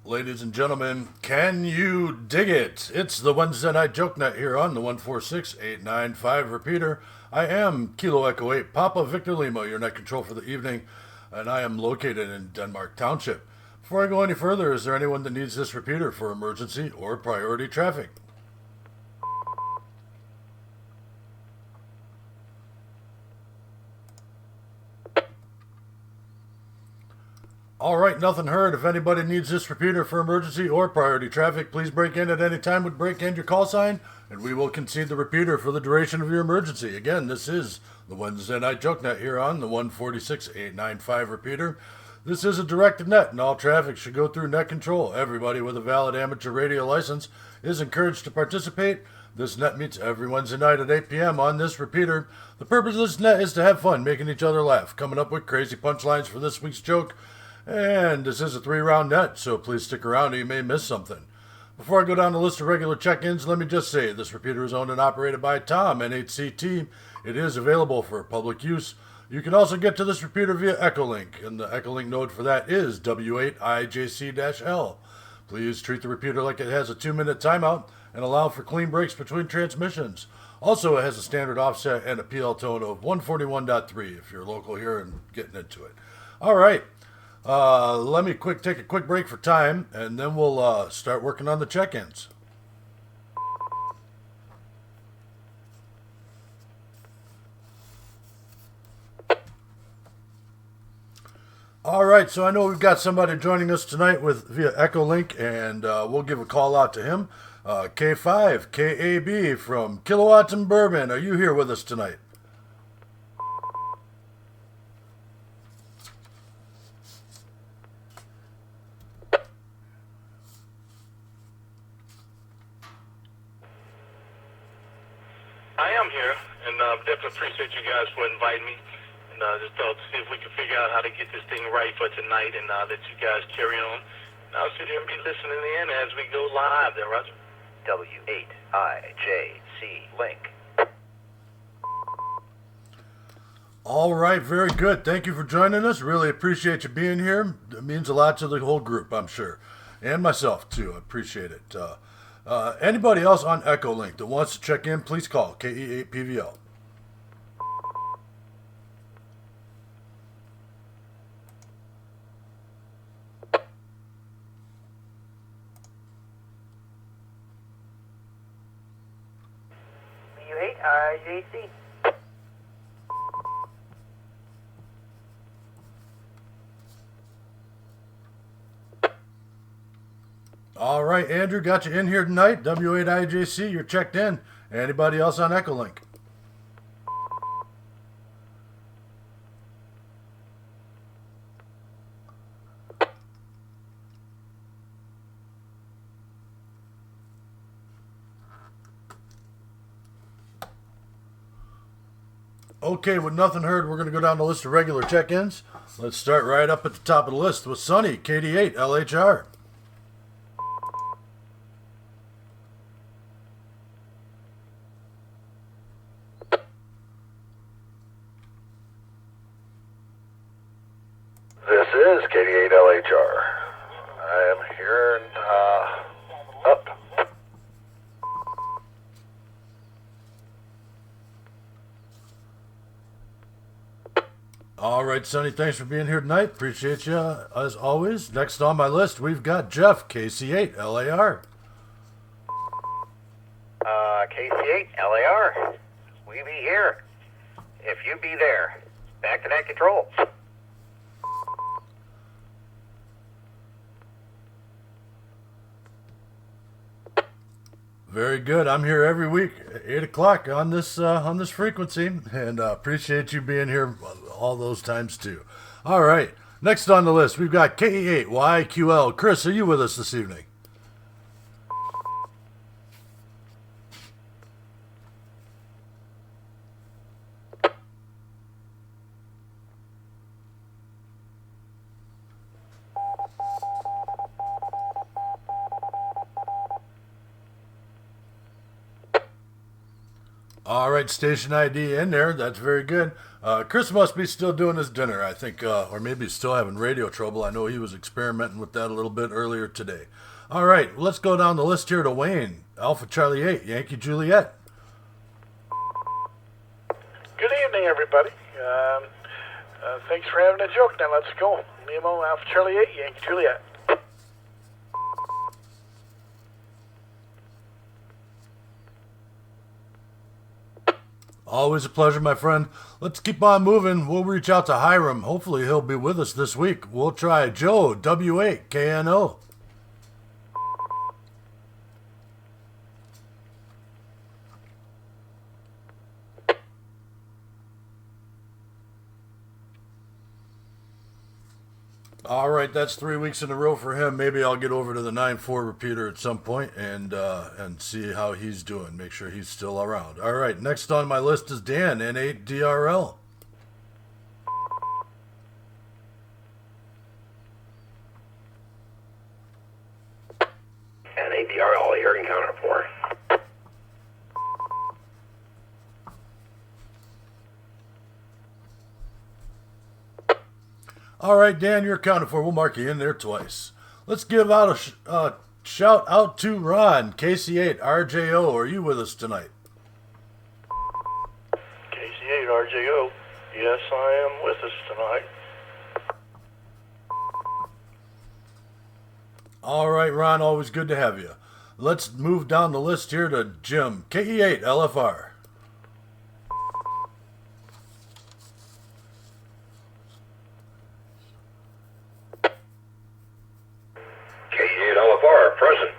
Ladies and gentlemen, can you dig it? It's the Wednesday Night Joke Net here on the 146895 repeater. I am Kilo Echo 8, Papa Victor Lima, your net control for the evening, and I am located in Denmark Township. Before I go any further, is there anyone that needs this repeater for emergency or priority traffic? All right, nothing heard. If anybody needs this repeater for emergency or priority traffic, please break in at any time with break and your call sign, and we will concede the repeater for the duration of your emergency. Again, this is the Wednesday Night Joke Net here on the 146895 repeater. This is a directed net, and all traffic should go through net control. Everybody with a valid amateur radio license is encouraged to participate. This net meets every Wednesday night at 8 p.m. on this repeater. The purpose of this net is to have fun, making each other laugh, coming up with crazy punchlines for this week's joke. And this is a 3-round net, so please stick around or you may miss something. Before I go down the list of regular check-ins, let me just say this repeater is owned and operated by Tom, N8CT. It is available for public use. You can also get to this repeater via Echolink, and the Echolink node for that is W8IJC-L. Please treat the repeater like it has a 2-minute timeout and allow for clean breaks between transmissions. Also, it has a standard offset and a PL tone of 141.3 if you're local here and getting into it. All right. Let me take a quick break for time, and then we'll start working on the check-ins. All right, so I know we've got somebody joining us tonight via Echolink, and we'll give a call out to him. K5, KAB from Kilowatts and Bourbon. Are you here with us tonight? I am here, and definitely appreciate you guys for inviting me. And just thought to see if we could figure out how to get this thing right for tonight, and let you guys carry on. And I'll sit here and be listening in as we go live there, Roger. W8IJC link. All right, very good. Thank you for joining us. Really appreciate you being here. It means a lot to the whole group, I'm sure. And myself, too. I appreciate it. Anybody else on Echolink that wants to check in, please call KE8PVL. W8IJC. All right, Andrew, got you in here tonight. W8IJC, you're checked in. Anybody else on Echolink? Okay, with nothing heard, we're going to go down the list of regular check-ins. Let's start right up at the top of the list with Sunny, KD8, LHR. This is KD8LHR. I am here and up. All right, Sonny, thanks for being here tonight. Appreciate you, as always. Next on my list, we've got Jeff, KC8, LAR. KC8, LAR. We be here. If you be there. Back to net control. Very good. I'm here every week at 8 o'clock on this frequency, and appreciate you being here all those times too. All right, next on the list, we've got KE8YQL. Chris, are you with us this evening? All right, station ID in there. That's very good. Chris must be still doing his dinner, I think, or maybe he's still having radio trouble. I know he was experimenting with that a little bit earlier today. All right, let's go down the list here to Wayne. Alpha Charlie 8, Yankee Juliet. Good evening, everybody. Thanks for having a joke. Now let's go. Nemo, Alpha Charlie 8, Yankee Juliet. Always a pleasure, my friend. Let's keep on moving. We'll reach out to Hiram. Hopefully he'll be with us this week. We'll try Joe, W8, KNO. All right, that's 3 weeks in a row for him. Maybe I'll get over to the 9-4 repeater at some point and see how he's doing. Make sure he's still around. All right, next on my list is Dan, N8DRL. N8DRL here, encounter 4. All right, Dan, you're accounted for. We'll mark you in there twice. Let's give out a shout out to Ron, KC8, RJO. Are you with us tonight? KC8, RJO. Yes, I am with us tonight. All right, Ron, always good to have you. Let's move down the list here to Jim, KE8, LFR. K8 LFR, present.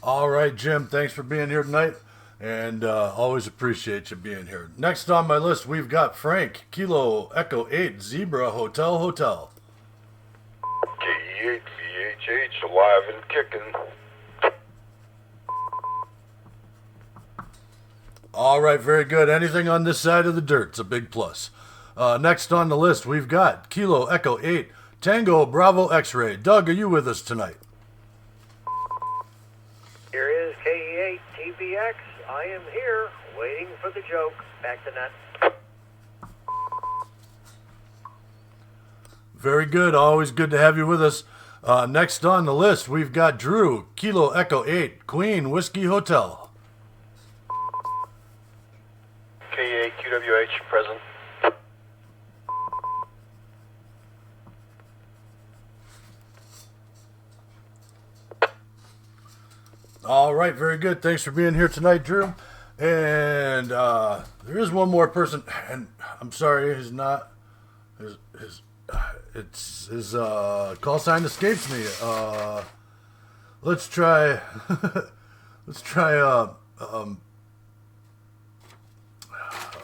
All right, Jim, thanks for being here tonight, and always appreciate you being here. Next on my list, we've got Frank, Kilo Echo 8, Zebra Hotel Hotel. K8 VHH, alive and kicking. All right, very good. Anything on this side of the dirt's a big plus. Next on the list, we've got Kilo Echo 8, Tango Bravo X-Ray. Doug, are you with us tonight? Here is KE8 TPX. I am here, waiting for the joke. Back to net. Very good. Always good to have you with us. Next on the list, we've got Drew, Kilo Echo 8, Queen Whiskey Hotel. K8 QWH, present. All right, very good. Thanks for being here tonight, Drew. And there is one more person, and I'm sorry, his call sign escapes me. Let's try.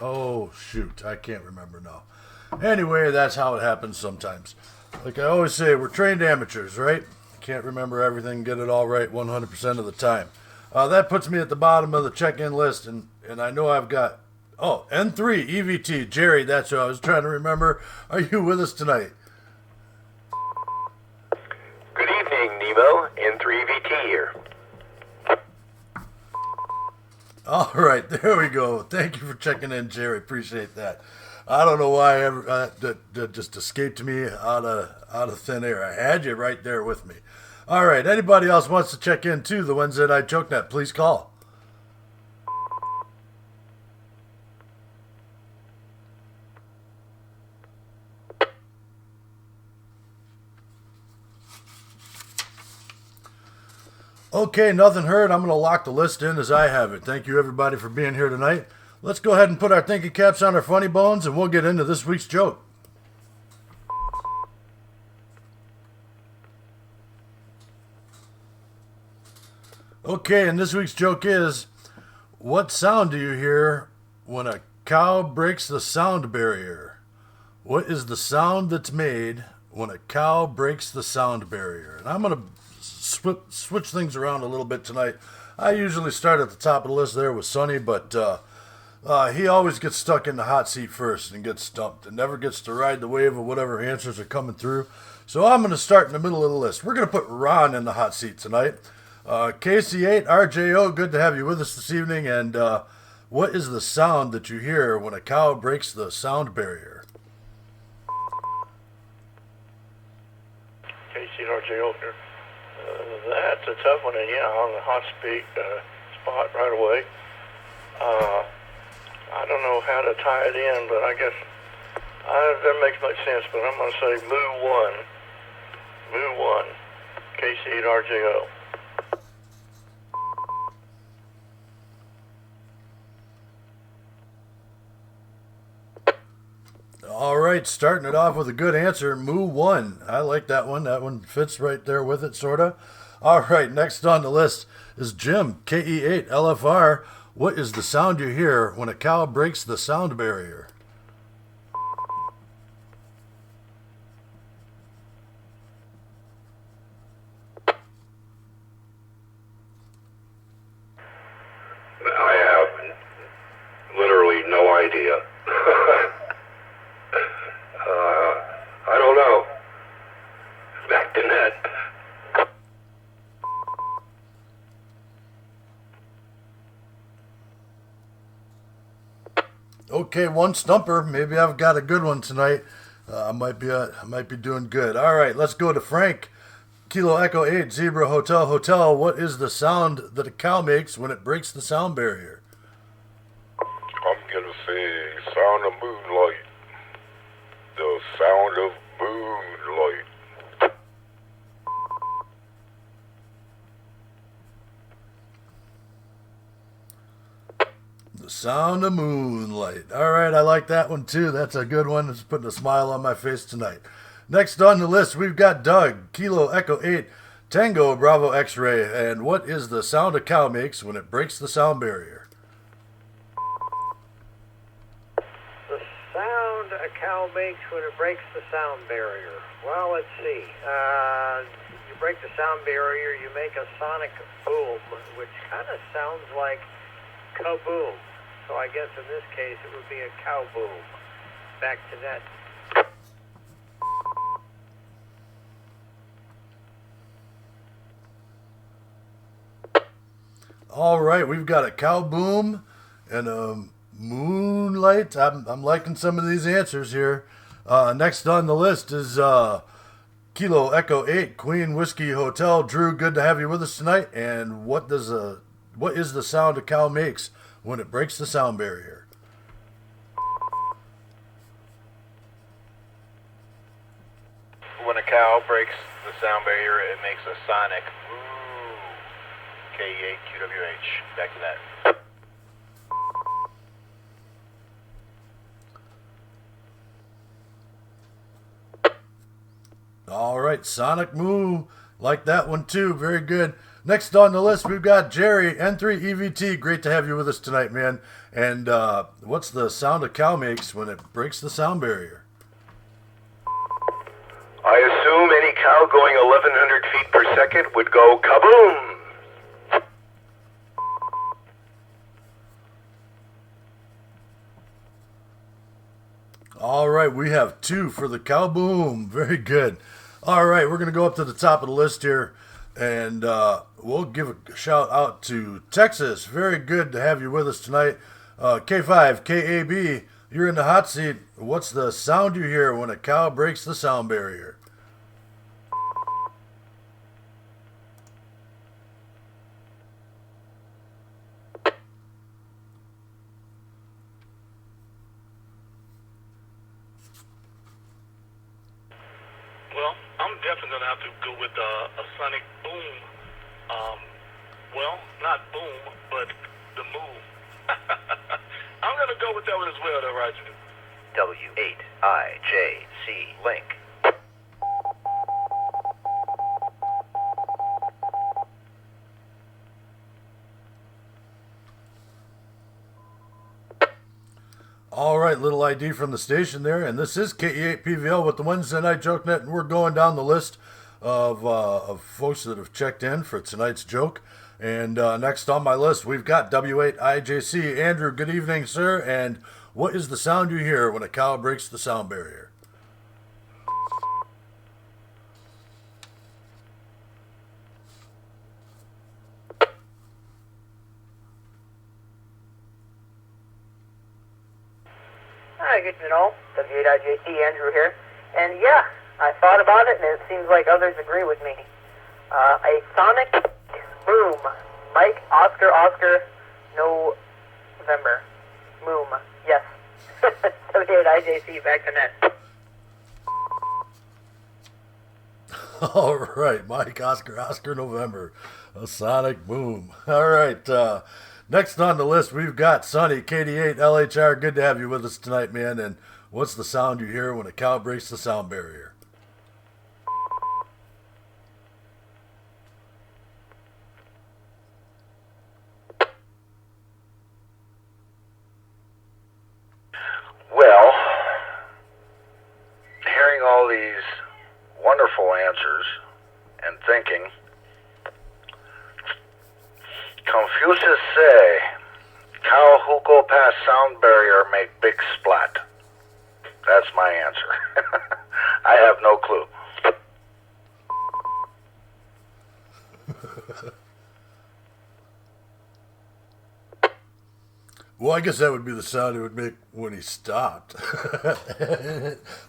Oh shoot, I can't remember now. Anyway, that's how it happens sometimes. Like I always say, we're trained amateurs, right? Can't remember everything, get it all right 100% of the time. That puts me at the bottom of the check-in list, and I know I've got, N3 EVT, Jerry, that's who I was trying to remember. Are you with us tonight? Good evening, Nemo. N3VT here. All right, there we go. Thank you for checking in, Jerry. Appreciate that. I don't know why that just escaped me out of thin air. I had you right there with me. All right, anybody else wants to check in too, the Wednesday Night Joke Net, please call. Okay, nothing heard. I'm going to lock the list in as I have it. Thank you, everybody, for being here tonight. Let's go ahead and put our thinking caps on our funny bones, and we'll get into this week's joke. Okay, and this week's joke is, what sound do you hear when a cow breaks the sound barrier? What is the sound that's made when a cow breaks the sound barrier? And I'm going to switch things around a little bit tonight. I usually start at the top of the list there with Sonny, but He always gets stuck in the hot seat first and gets stumped and never gets to ride the wave of whatever answers are coming through. So I'm going to start in the middle of the list. We're going to put Ron in the hot seat tonight. KC8, RJO, good to have you with us this evening. And what is the sound that you hear when a cow breaks the sound barrier? KC and RJO here. That's a tough one, and yeah, on the hot speed spot right away. I don't know how to tie it in, but I guess that makes much sense. But I'm going to say Moo 1, KC and RJO. All right, starting it off with a good answer, Moo 1. I like that one. That one fits right there with it, sort of. All right, next on the list is Jim, KE8 LFR. What is the sound you hear when a cow breaks the sound barrier? I have literally no idea. I don't know. Back to Net. Okay, one stumper. Maybe I've got a good one tonight. I might be doing good. All right, let's go to Frank. Kilo Echo 8 Zebra Hotel Hotel. What is the sound that a cow makes when it breaks the sound barrier? I'm gonna say sound of moonlight. The sound of moonlight. The sound of moonlight. All right, I like that one too. That's a good one. It's putting a smile on my face tonight. Next on the list, we've got Doug, Kilo Echo 8, Tango Bravo X-Ray. And what is the sound a cow makes when it breaks the sound barrier? The sound a cow makes when it breaks the sound barrier. Well, let's see. You break the sound barrier, you make a sonic boom, which kind of sounds like Cowboom. So I guess in this case it would be a Cowboom. Back to Net. All right, we've got a Cowboom and a moonlight. I'm liking some of these answers here. Next on the list is Kilo Echo 8 Queen Whiskey Hotel. Drew, good to have you with us tonight. And what is the sound a cow makes when it breaks the sound barrier? When a cow breaks the sound barrier, it makes a sonic moo. K8QWH. Back to that. All right, Sonic Moo. Like that one too. Very good. Next on the list, we've got Jerry, N3EVT. Great to have you with us tonight, man. And what's the sound a cow makes when it breaks the sound barrier? I assume any cow going 1,100 feet per second would go kaboom. All right, we have 2 for the Cowboom. Very good. All right, we're going to go up to the top of the list here, and we'll give a shout out to Texas. Very good to have you with us tonight. K5, KAB, you're in the hot seat. What's the sound you hear when a cow breaks the sound barrier? Well, I'm definitely going to have to go with a sonic boom. Well, not boom, but the moo. I'm going to go with that one as well, though, Roger. W8IJC Link. All right, little ID from the station there, and this is KE8PVL with the Wednesday Night Joke Net, and we're going down the list of folks that have checked in for tonight's joke. And next on my list, we've got W8IJC. Andrew, good evening, sir. And what is the sound you hear when a cow breaks the sound barrier? Hi, good to know. W8IJC, Andrew here. And yeah, I thought about it, and it seems like others agree with me. A sonic boom. Mike, Oscar, November. Moom. Yes. W8IJC, back to net. All right, Mike, Oscar, November. A sonic boom. All right, next on the list, we've got Sonny, KD8, LHR. Good to have you with us tonight, man. And what's the sound you hear when a cow breaks the sound barrier? Well, hearing all these wonderful answers and thinking, Confucius say, cow who go past sound barrier make big splat. That's my answer. I have no clue. Well, I guess that would be the sound it would make when he stopped.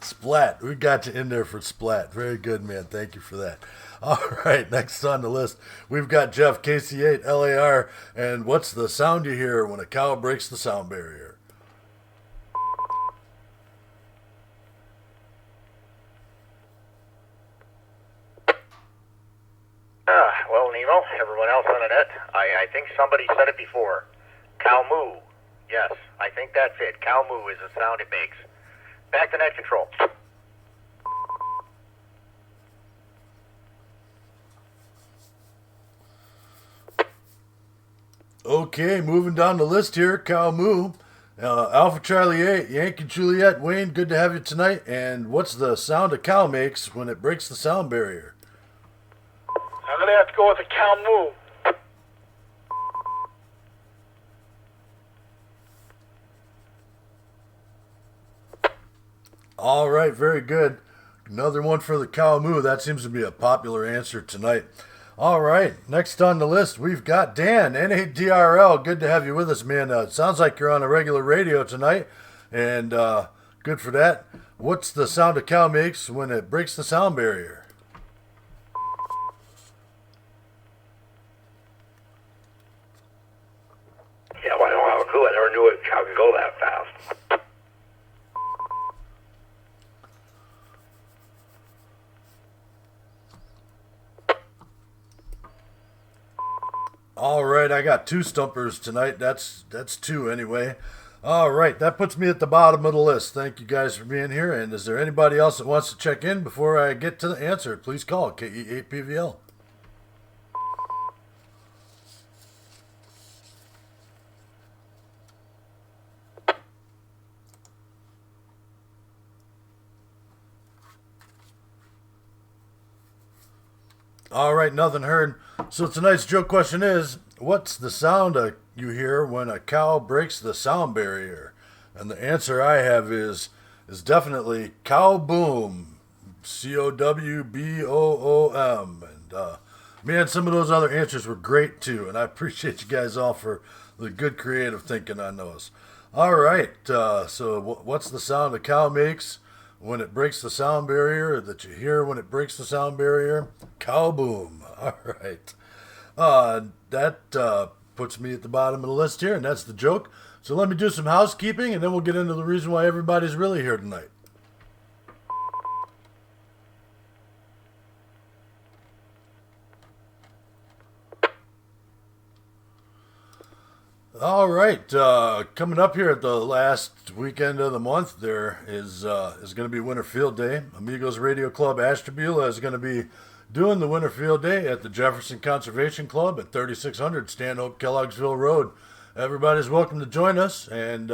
Splat. We got you in there for Splat. Very good, man. Thank you for that. All right, next on the list, we've got Jeff, KC8, LAR. And what's the sound you hear when a cow breaks the sound barrier? Well, Nemo, everyone else on the net, I think somebody said it before. CowMOOOO. Yes, I think that's it. CowMOOOO is the sound it makes. Back to net control. Okay, moving down the list here, CowMOOOO. Alpha Charlie 8, Yankee Juliet, Wayne, good to have you tonight. And what's the sound a cow makes when it breaks the sound barrier? I'm going to have to go with a CowMOOOO. All right, very good. Another one for the CowMOOOO. That seems to be a popular answer tonight. All right, next on the list, we've got Dan, N8DRL. Good to have you with us, man. Sounds like you're on a regular radio tonight, and good for that. What's the sound a cow makes when it breaks the sound barrier? Yeah, well, I don't have a clue. I never knew a cow could go that fast. All right, I got two stumpers tonight. That's two anyway. All right, that puts me at the bottom of the list. Thank you guys for being here. And is there anybody else that wants to check in before I get to the answer? Please call KE8PVL. All right, nothing heard. So tonight's joke question is, what's the sound you hear when a cow breaks the sound barrier? And the answer I have is definitely Cowboom. COWBOOM. And man, some of those other answers were great too. And I appreciate you guys all for the good creative thinking on those. All right, so what's the sound a cow makes when it breaks the sound barrier, that you hear when it breaks the sound barrier? Cowboom. All right. That puts me at the bottom of the list here, and that's the joke. So let me do some housekeeping, and then we'll get into the reason why everybody's really here tonight. All right, coming up here at the last weekend of the month, there is going to be Winter Field Day. Amigos Radio Club Ashtabula is going to be doing the Winter Field Day at the Jefferson Conservation Club at 3600 Stanhope Kelloggsville Road. Everybody's welcome to join us, and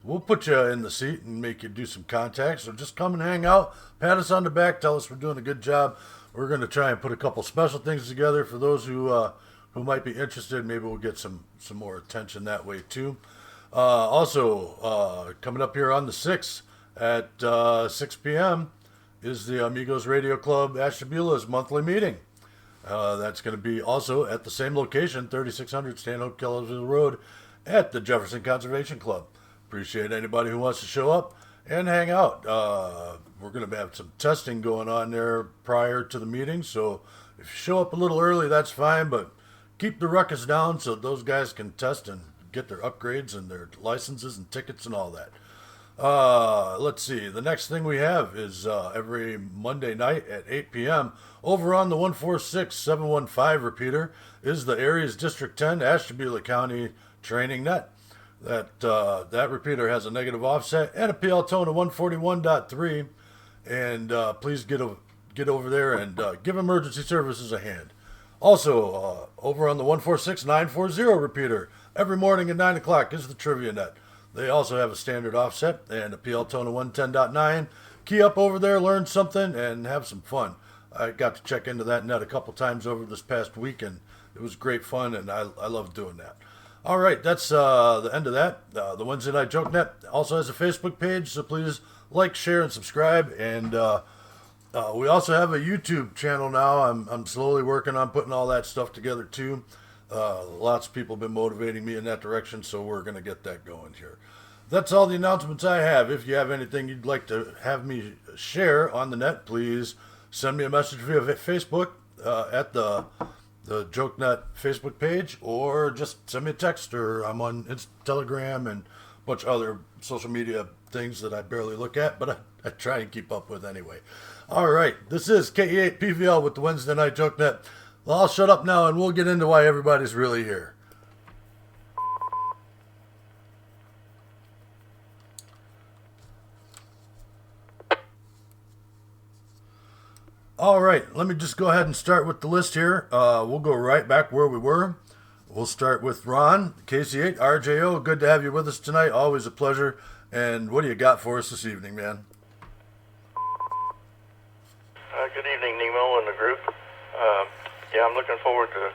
we'll put you in the seat and make you do some contacts. So just come and hang out, pat us on the back, tell us we're doing a good job. We're going to try and put a couple special things together for those who who might be interested. Maybe we'll get some more attention that way too. Also, coming up here on the 6th at 6 p.m. is the Amigos Radio Club Ashtabula's monthly meeting. That's going to be also at the same location, 3600 Stanhope Kellersville Road, at the Jefferson Conservation Club. Appreciate anybody who wants to show up and hang out. We're going to have some testing going on there prior to the meeting, so if you show up a little early, that's fine, but keep the ruckus down so those guys can test and get their upgrades and their licenses and tickets and all that. Let's see. The next thing we have is every Monday night at 8 p.m. over on the 146-715 repeater is the Aries District 10 Ashtabula County Training Net. That repeater has a negative offset and a PL tone of 141.3. And please get over there and give emergency services a hand. Also, over on the 146-940 repeater, every morning at 9 o'clock is the Trivia Net. They also have a standard offset and a PL tone of 110.9. Key up over there, learn something, and have some fun. I got to check into that net a couple times over this past week, and it was great fun, and I love doing that. All right, that's the end of that. The Wednesday Night Joke Net also has a Facebook page, so please like, share, and subscribe. And we also have a YouTube channel now. I'm slowly working on putting all that stuff together too. Lots of people have been motivating me in that direction, so we're going to get that going here. That's all the announcements I have. If you have anything you'd like to have me share on the net, please send me a message via Facebook at the JokeNet Facebook page, or just send me a text, or I'm on Telegram and a bunch of other social media things that I barely look at, but I try and keep up with anyway. All right, this is KE8PVL with the Wednesday Night Joke Net. Well, I'll shut up now and we'll get into why everybody's really here. All right, let me just go ahead and start with the list here. We'll go right back where we were. We'll start with Ron, KC8, RJO. Good to have you with us tonight. Always a pleasure. And what do you got for us this evening, man? Good evening, Nemo and the group. Yeah, I'm looking forward to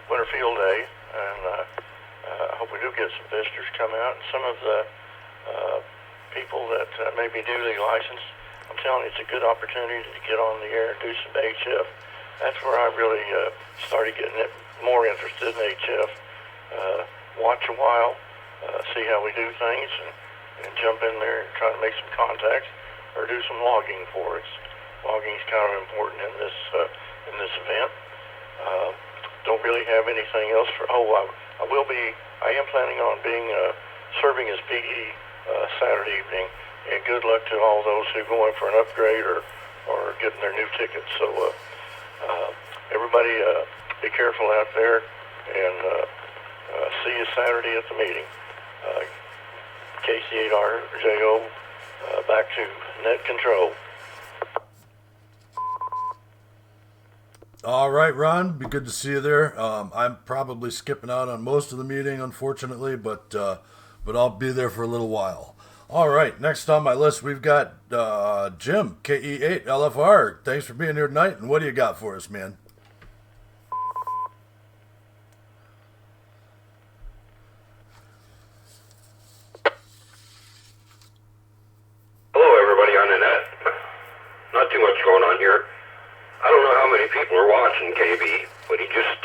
Winterfield Day, and I hope we do get some visitors come out. And some of the people that may be newly licensed, I'm telling you, it's a good opportunity to get on the air and do some HF. That's where I really started getting more interested in HF. Watch a while, see how we do things, and jump in there and try to make some contacts or do some logging for us. Logging is kind of important in this event. Don't really have anything else for. I am planning on being serving as PE Saturday evening. And good luck to all those who are going for an upgrade or getting their new tickets. So everybody be careful out there, and see you Saturday at the meeting. KC8RJO, back to net control. All right, Ron, be good to see you there. I'm probably skipping out on most of the meeting, unfortunately, but I'll be there for a little while. All right, next on my list, we've got Jim, KE8LFR. Thanks for being here tonight, and what do you got for us, man? Hello, everybody on the net. Not too much going on here. I don't know how many people are watching KB, but he just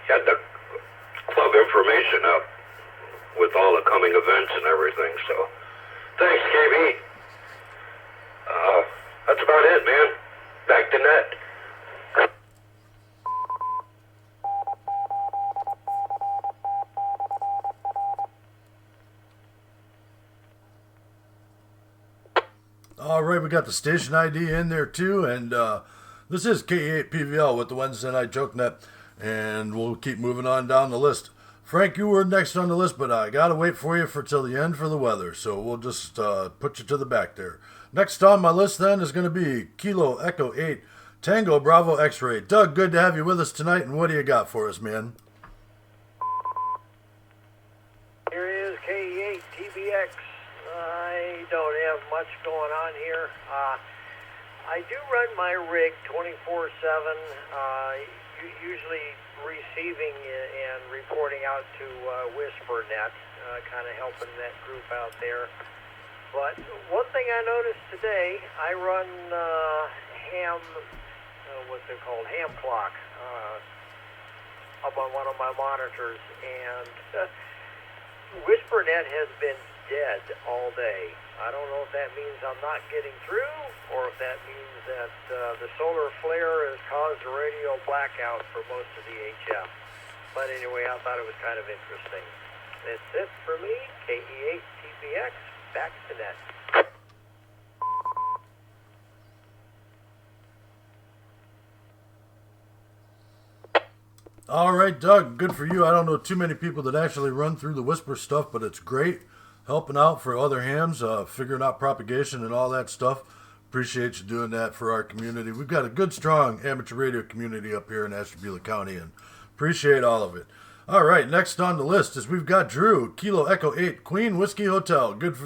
had the club information up with all the coming events and everything, so thanks, KB. That's about it, man. Back to net. All right, we got the station ID in there too, and this is K8PVL with the Wednesday Night Joke Net, and we'll keep moving on down the list. Frank, you were next on the list, but I gotta wait for you till the end for the weather, so we'll just put you to the back there. Next on my list then is going to be Kilo Echo 8 Tango Bravo X-Ray. Doug, good to have you with us tonight, and what do you got for us, man? Here is KE8TBX. I don't have much going on here. I do run my rig 24/7. usually receiving and reporting out to WhisperNet, kind of helping that group out there. But one thing I noticed today, I run what's it called, ham clock, up on one of my monitors, and WhisperNet has been dead all day. I don't know if that means I'm not getting through, or if that means that the solar flare has caused a radio blackout for most of the HF. But anyway, I thought it was kind of interesting. That's it for me, KE8TPX, back to net. All right, Doug, good for you. I don't know too many people that actually run through the Whisper stuff, but it's great helping out for other hams, figuring out propagation and all that stuff. Appreciate you doing that for our community. We've got a good, strong amateur radio community up here in Ashtabula County, and appreciate all of it. All right, next on the list is we've got Drew, Kilo Echo 8, Queen Whiskey Hotel. Good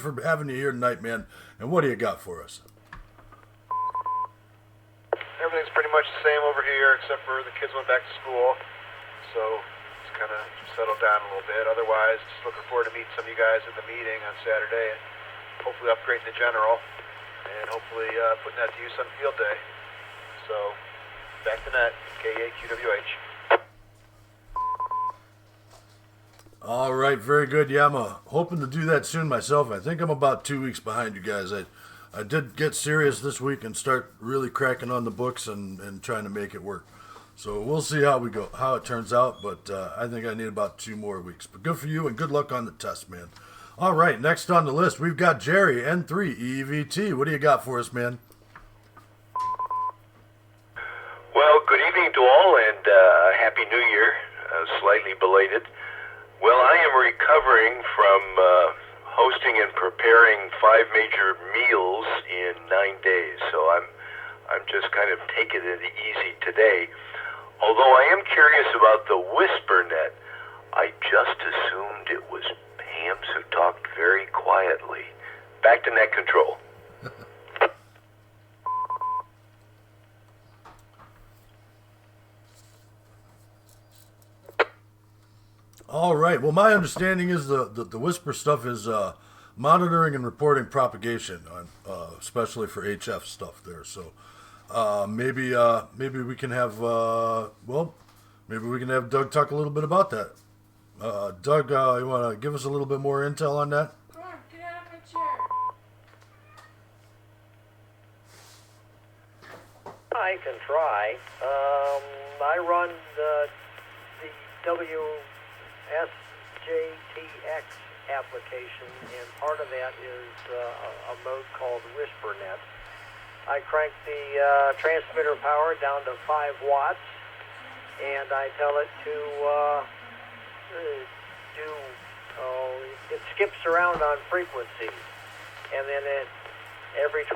for having you here tonight, man. And what do you got for us? Everything's pretty much the same over here, except for the kids went back to school, so it's kind of settled down a little bit. Otherwise, just looking forward to meeting some of you guys at the meeting on Saturday, and hopefully upgrading the general, and hopefully putting that to use on field day. So, back to net, K8QWH. All right, very good. Yeah, I'm hoping to do that soon myself. I think I'm about 2 weeks behind you guys. I did get serious this week and start really cracking on the books and trying to make it work. So we'll see how it turns out, but I think I need about 2 more weeks. But good for you and good luck on the test, man. All right, next on the list, we've got Jerry, N3 EVT. What do you got for us, man? Well, good evening to all, and Happy New Year, slightly belated. Well, I am recovering from hosting and preparing 5 major meals in 9 days, so I'm just kind of taking it easy today. Although I am curious about the WhisperNet, I just assumed it was hams who talked very quietly. Back to net control. All right. Well, my understanding is the Whisper stuff is monitoring and reporting propagation, especially for HF stuff there. So maybe we can have maybe we can have Doug talk a little bit about that. Doug, you want to give us a little bit more intel on that? Come on, get out of my chair. I can try. I run the WSJTX application, and part of that is a mode called WhisperNet. I crank the transmitter power down to 5 watts, and I tell it to it skips around on frequencies, and then every 2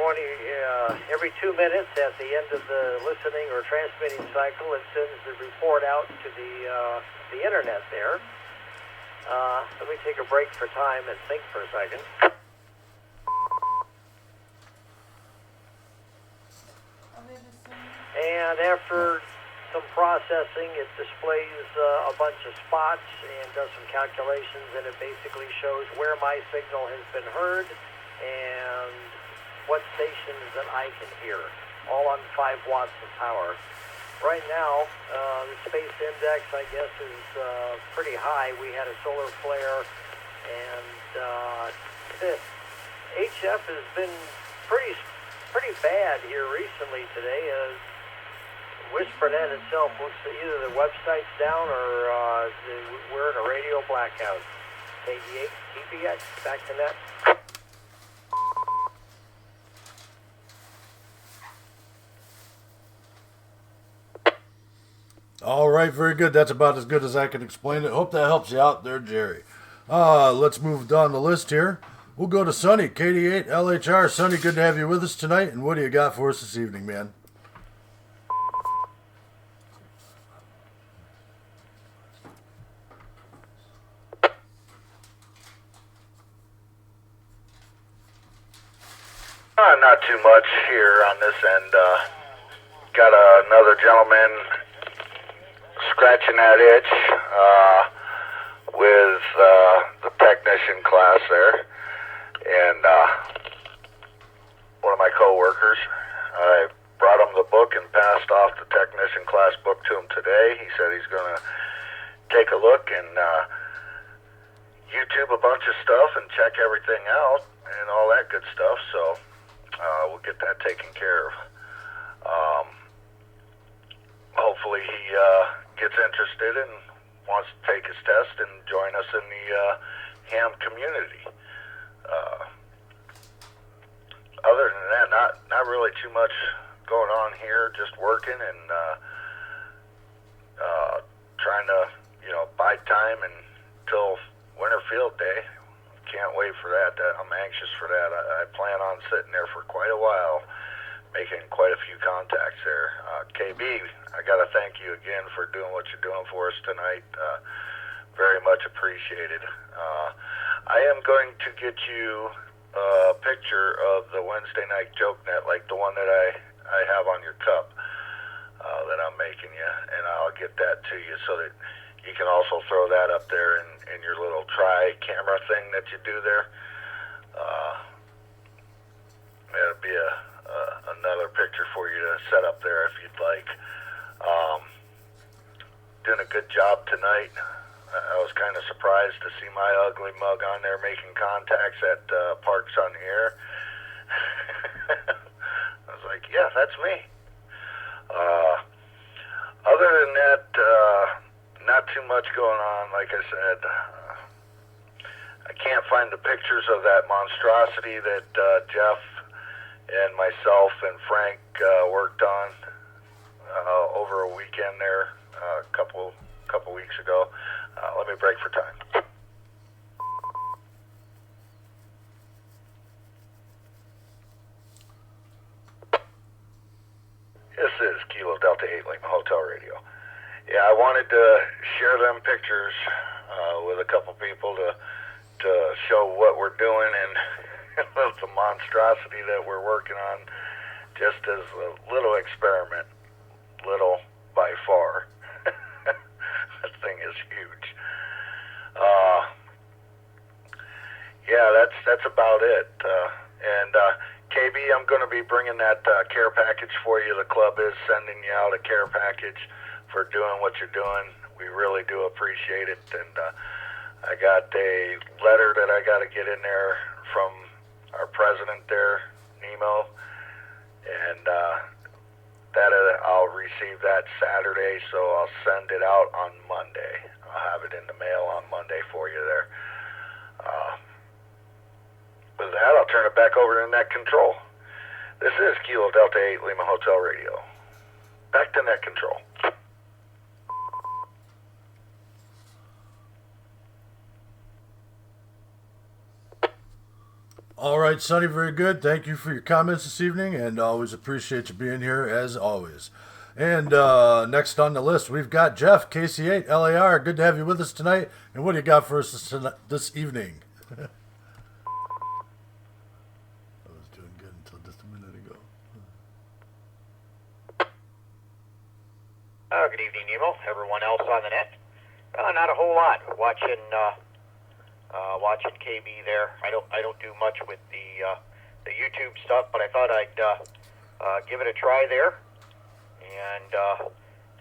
minutes at the end of the listening or transmitting cycle, it sends the report out to the internet there. Let me take a break for time and think for a second. And after some processing, it displays a bunch of spots and does some calculations, and it basically shows where my signal has been heard and what stations that I can hear, all on 5 watts of power. Right now, the space index, I guess, is pretty high. We had a solar flare, and HF has been pretty bad here recently today. WhisperNet itself looks either the website's down or we're in a radio blackout. KD8, TPX, back to net. All right, very good. That's about as good as I can explain it. Hope that helps you out there, Jerry. Let's move down the list here. We'll go to Sonny, KD8 LHR. Sonny, good to have you with us tonight. And what do you got for us this evening, man? Not too much here on this end. Got another gentleman scratching that itch with the technician class there, and one of my coworkers, I brought him the book and passed off the technician class book to him today. He said he's going to take a look and YouTube a bunch of stuff and check everything out and all that good stuff, so we'll get that taken care of. Hopefully he gets interested and wants to take his test and join us in the ham community. Other than that, not really too much going on here, just working and trying to, bide time until Winter Field Day. Can't wait for that. I'm anxious for that. I plan on sitting there for quite a while, making quite a few contacts there. KB, I got to thank you again for doing what you're doing for us tonight. Very much appreciated. I am going to get you a picture of the Wednesday night joke net, like the one that I have on your cup that I'm making you, and I'll get that to you so that you can also throw that up there in your little tri-camera thing that you do there. That'll be another picture for you to set up there if you'd like. Doing a good job tonight. I was kind of surprised to see my ugly mug on there making contacts at Parks on the Air. I was like, yeah, that's me. Other than that, not too much going on. Like I said, I can't find the pictures of that monstrosity that Jeff and myself and Frank worked on over a weekend there a couple weeks ago. Let me break for time. This is Kilo Delta 8 Lima Hotel Radio. Yeah, I wanted to share them pictures with a couple people to show what we're doing and the monstrosity that we're working on, just as a little experiment. Little by far. That thing is huge. Yeah, that's about it. And KB, I'm going to be bringing that care package for you. The club is sending you out a care package for doing what you're doing. We really do appreciate it. And I got a letter that I got to get in there from our president there, Nemo, and that I'll receive that Saturday, so I'll send it out on Monday. I'll have it in the mail on Monday for you there. With that, I'll turn it back over to Net Control. This is Kilo Delta 8 Lima Hotel Radio. Back to Net Control. All right, Sonny, very good. Thank you for your comments this evening, and always appreciate you being here, as always. And next on the list, we've got Jeff, KC8, LAR. Good to have you with us tonight. And what do you got for us this evening? I was doing good until just a minute ago. Good evening, Nemo. Everyone else on the net. Not a whole lot. Watching KB there. I don't do much with the YouTube stuff, but I thought I'd give it a try there. And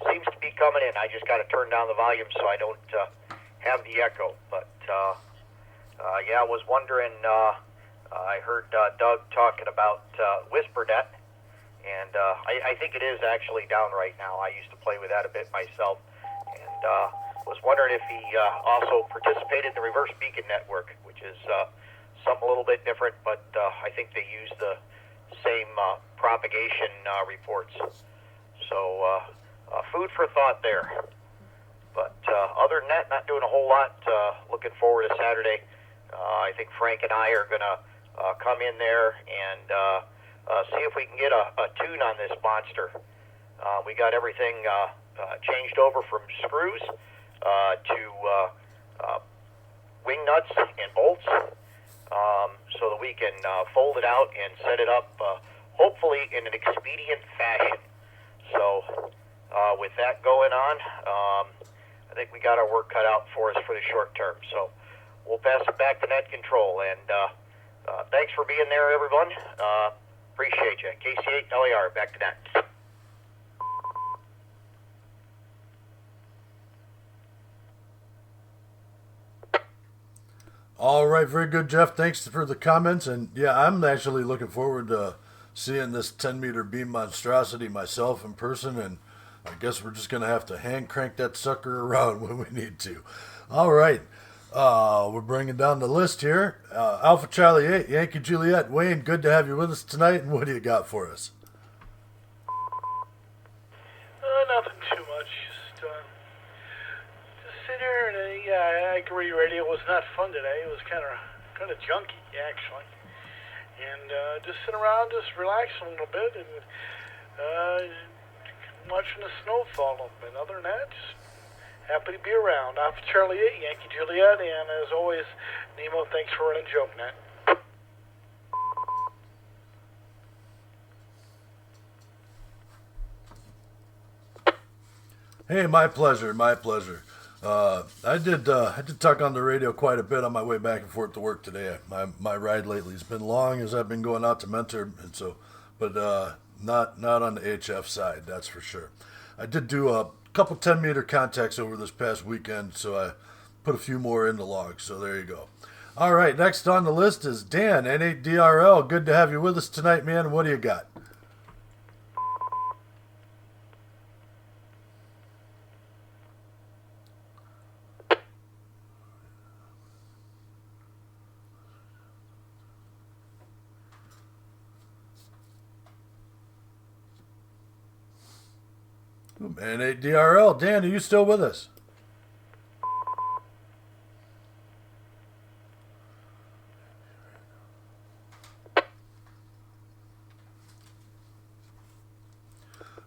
seems to be coming in. I just got to turn down the volume so I don't have the echo. But yeah, I was wondering. I heard Doug talking about WhisperNet, and I think it is actually down right now. I used to play with that a bit myself, and was wondering if he also participated in the Reverse Beacon Network, which is something a little bit different, but I think they use the same propagation reports. So food for thought there. But other than that, not doing a whole lot. Looking forward to Saturday. I think Frank and I are going to come in there and see if we can get a tune on this monster. We got everything changed over from screws to wing nuts and bolts, so that we can fold it out and set it up, hopefully in an expedient fashion. So with that going on, I think we got our work cut out for us for the short term. So we'll pass it back to net control. And thanks for being there, everyone. Appreciate you. KC8 LAR, back to net. All right, very good, Jeff. Thanks for the comments. And yeah, I'm actually looking forward to seeing this 10-meter beam monstrosity myself in person. And I guess we're just going to have to hand crank that sucker around when we need to. All right, we're bringing down the list here. Alpha Charlie 8, Yankee Juliet. Wayne, good to have you with us tonight. And what do you got for us? Nothing too much. Just sit here and yeah, I agree. Radio was not fun today. It was kind of junky actually, and just sit around, just relaxing a little bit, and watching the snow fall a little bit. Other than that, just happy to be around. Alpha Charlie 8, Yankee Juliet, and as always, Nemo, thanks for running JokeNet. Hey, my pleasure, my pleasure. I did talk on the radio quite a bit on my way back and forth to work today. My ride lately has been long as I've been going out to mentor, and so, but not on the HF side, that's for sure. I did do a couple 10-meter contacts over this past weekend, so I put a few more in the log. So there you go. All right, next on the list is Dan, N8DRL. Good to have you with us tonight, man. What do you got? N8DRL. Dan, are you still with us?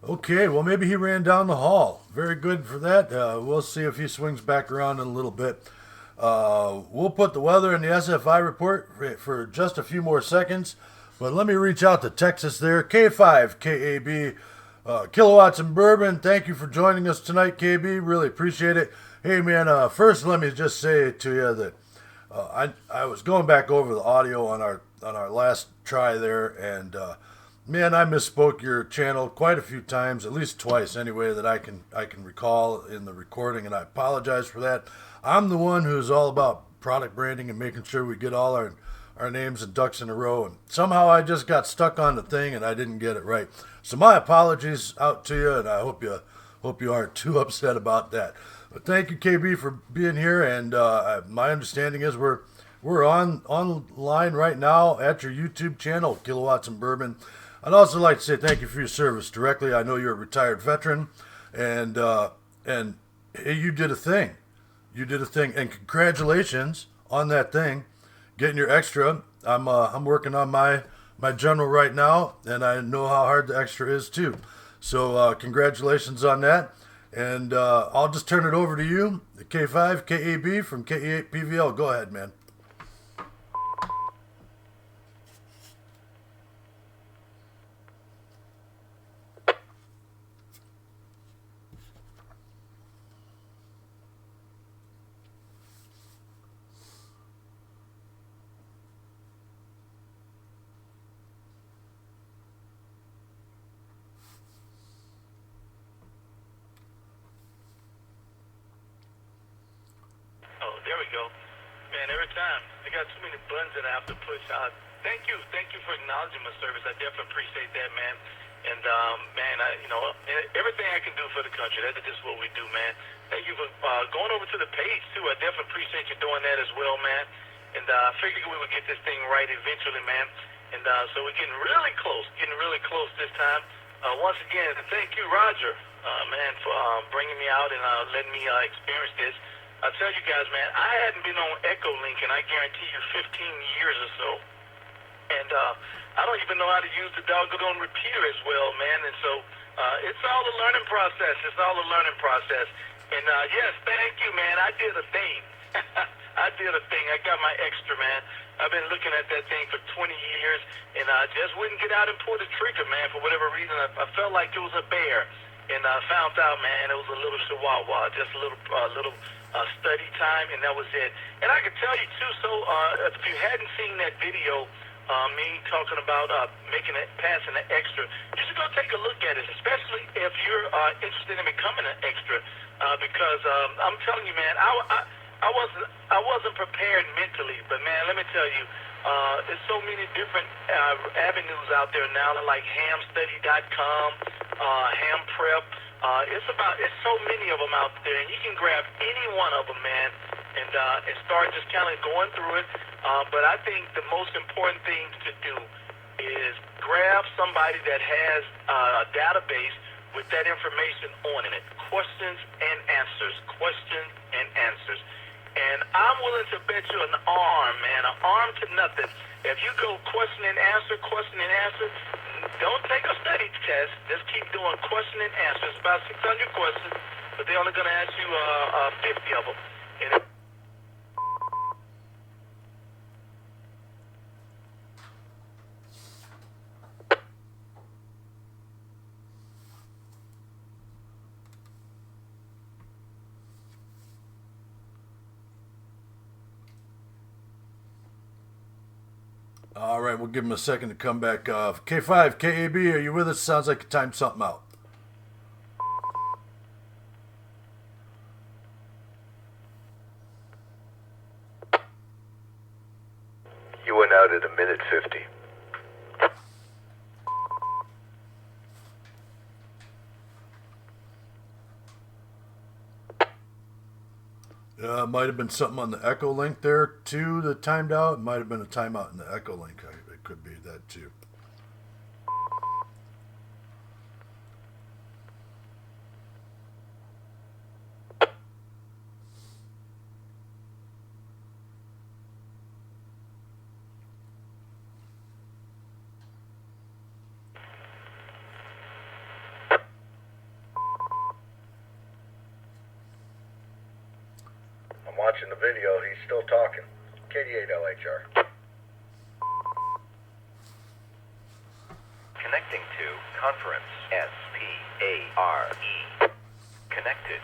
Okay, well, maybe he ran down the hall. Very good for that. We'll see if he swings back around in a little bit. We'll put the weather in the SFI report for just a few more seconds. But let me reach out to Texas there. K5, KAB. Kilowatts and Bourbon, thank you for joining us tonight, KB. Really appreciate it. Hey, man, first let me just say to you that I was going back over the audio on our last try there, and man, I misspoke your channel quite a few times, at least twice anyway, that I can recall in the recording, and I apologize for that. I'm the one who's all about product branding and making sure we get all our names and ducks in a row, and somehow I just got stuck on the thing and I didn't get it right. So my apologies out to you, and I hope you aren't too upset about that. But thank you, KB, for being here, and my understanding is we're online right now at your YouTube channel, Kilowatts and Bourbon. I'd also like to say thank you for your service directly. I know you're a retired veteran, and hey, you did a thing. You did a thing, and congratulations on that thing. Getting your extra. I'm working on my general right now, and I know how hard the extra is too. So congratulations on that. And I'll just turn it over to you, the K5 KAB from K8 PVL. Go ahead, man. There we go. Man, every time. I got too many buttons that I have to push out. Thank you for acknowledging my service. I definitely appreciate that, man. And, man, everything I can do for the country, that's just what we do, man. Thank you for going over to the page, too. I definitely appreciate you doing that as well, man. And I figured we would get this thing right eventually, man. And so we're getting really close this time. Once again, thank you, Roger, man, for bringing me out and letting me experience this. I'll tell you guys, man, I hadn't been on Echolink in, I guarantee you, 15 years or so. And I don't even know how to use the doggone repeater as well, man. And so it's all a learning process. And yes, thank you, man. I did a thing. I got my extra, man. I've been looking at that thing for 20 years, and I just wouldn't get out and pull the trigger, man, for whatever reason. I felt like it was a bear. and I found out, man, it was a little chihuahua, just a little study time, and that was it. And I can tell you too. So if you hadn't seen that video, me talking about passing an extra, you should go take a look at it, especially if you're interested in becoming an extra, because I'm telling you, man, I wasn't prepared mentally, but man, let me tell you, there's so many different avenues out there now, like hamstudy.com, ham prep. It's so many of them out there, and you can grab any one of them, man, and start just kind of going through it. But I think the most important thing to do is grab somebody that has a database with that information on it. Questions and answers. And I'm willing to bet you an arm, man, an arm to nothing. If you go question and answer, don't take a study test. Just keep doing question and answer. It's about 600 questions, but they're only going to ask you 50 of them. And All right, we'll give him a second to come back. K5, KAB, are you with us? Sounds like you timed something out. You went out at 1:50. Might have been something on the Echo link there, too, that timed out. It might have been a timeout in the Echo link. It could be that, too. Watching the video, he's still talking. KD8LHR. Connecting to conference SPARE. Connected.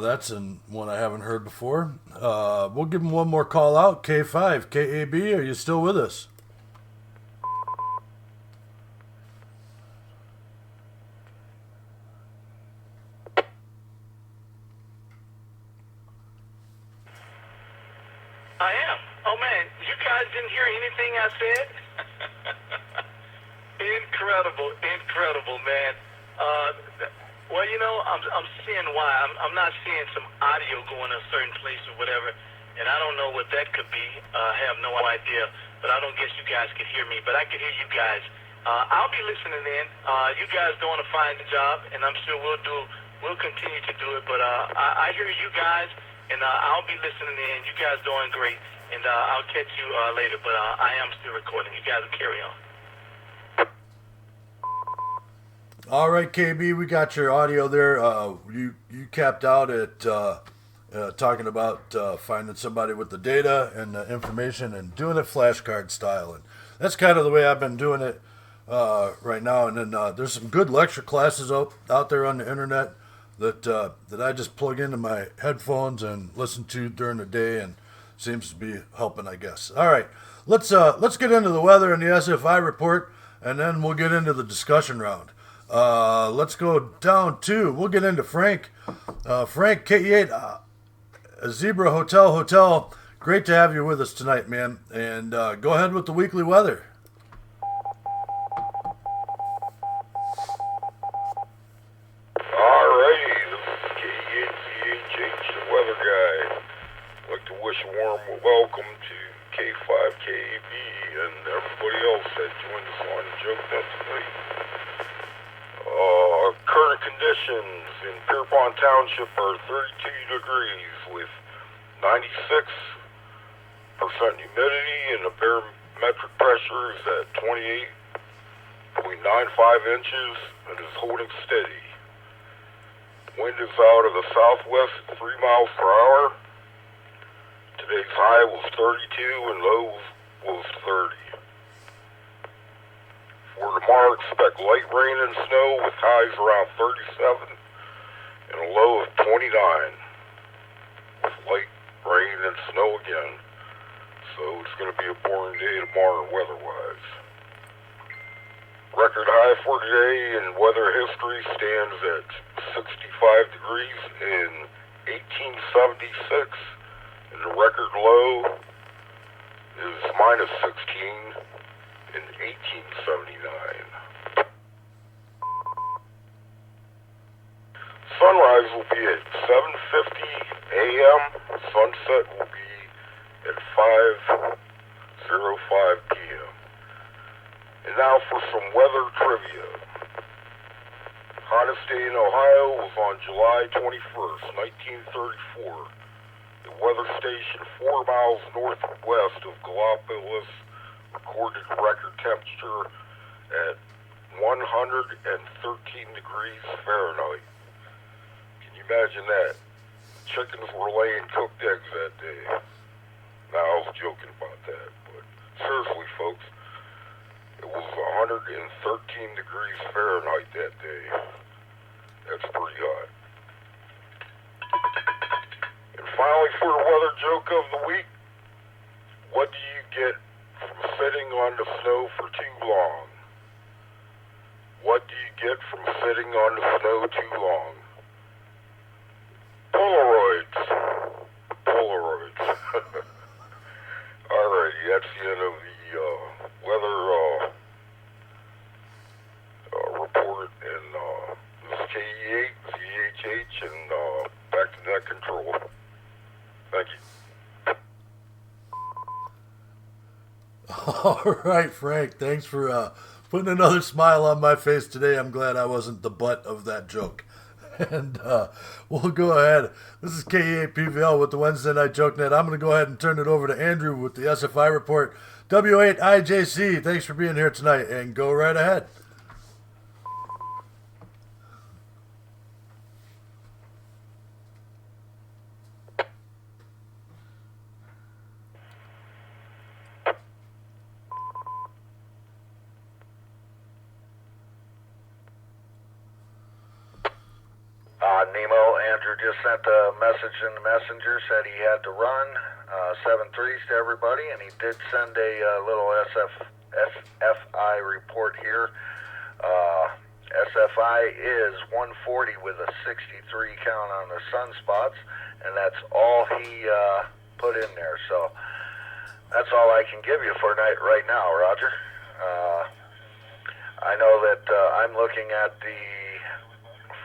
That's one I haven't heard before. We'll give him one more call out. K5, KAB, are you still with us? I am. Oh man, you guys didn't hear anything I said? Incredible, man. Well, you know, I'm seeing why. I'm not seeing some audio going to a certain place or whatever, and I don't know what that could be. I have no idea, but I don't guess you guys could hear me, but I can hear you guys. I'll be listening in. You guys doing a fine job, and I'm sure we'll continue to do it, but I hear you guys. And I'll be listening in. You guys doing great. And I'll catch you later. But I am still recording. You guys will carry on. All right, KB, we got your audio there. You capped out at talking about finding somebody with the data and the information and doing it flashcard style. And that's kind of the way I've been doing it right now. And then there's some good lecture classes out there on the internet that I just plug into my headphones and listen to during the day, and seems to be helping, I guess. All right, let's get into the weather and the SFI report, and then we'll get into the discussion round. Let's go down to, we'll get into Frank. Frank, KE8, Zebra Hotel. Great to have you with us tonight, man. And go ahead with the weekly weather. A warm welcome to K5KAB and everybody else that joined us on Joke Net tonight. Current conditions in Pierpont Township are 32 degrees with 96% humidity, and the barometric pressure is at 28.95 inches and is holding steady. Wind is out of the southwest at 3 miles per hour. Today's high was 32 and low was 30. For tomorrow, expect light rain and snow with highs around 37 and a low of 29 with light rain and snow again. So it's going to be a boring day tomorrow weather-wise. Record high for today in weather history stands at 65 degrees in 1876, and the record low is minus 16 in 1879. Sunrise will be at 7:50 a.m. Sunset will be at 5:05 p.m. And now for some weather trivia. Hottest day in Ohio was on July 21st, 1934. The weather station 4 miles northwest of Gallipolis recorded record temperature at 113 degrees Fahrenheit. Can you imagine that? Chickens were laying cooked eggs that day. Now, I was joking about that, but seriously, folks, it was 113 degrees Fahrenheit that day. That's pretty hot. And finally, for the weather joke of the week, what do you get from sitting on the snow for too long? What do you get from sitting on the snow too long? Polaroids. Polaroids. Alrighty, that's the end of the weather report, and this is KE8, ZHH, and back to net control. Thank you. All right, Frank, thanks for putting another smile on my face today. I'm glad I wasn't the butt of that joke. And we'll go ahead. This is KE8PVL with the Wednesday Night Joke Net. I'm going to go ahead and turn it over to Andrew with the SFI report. W8IJC, thanks for being here tonight, and go right ahead. Nemo, Andrew just sent a message in the messenger, said he had to run. 7-3s to everybody, and he did send a little SFI report here. SFI is 140 with a 63 count on the sunspots, and that's all he put in there. So that's all I can give you for right now, Roger. I know that I'm looking at the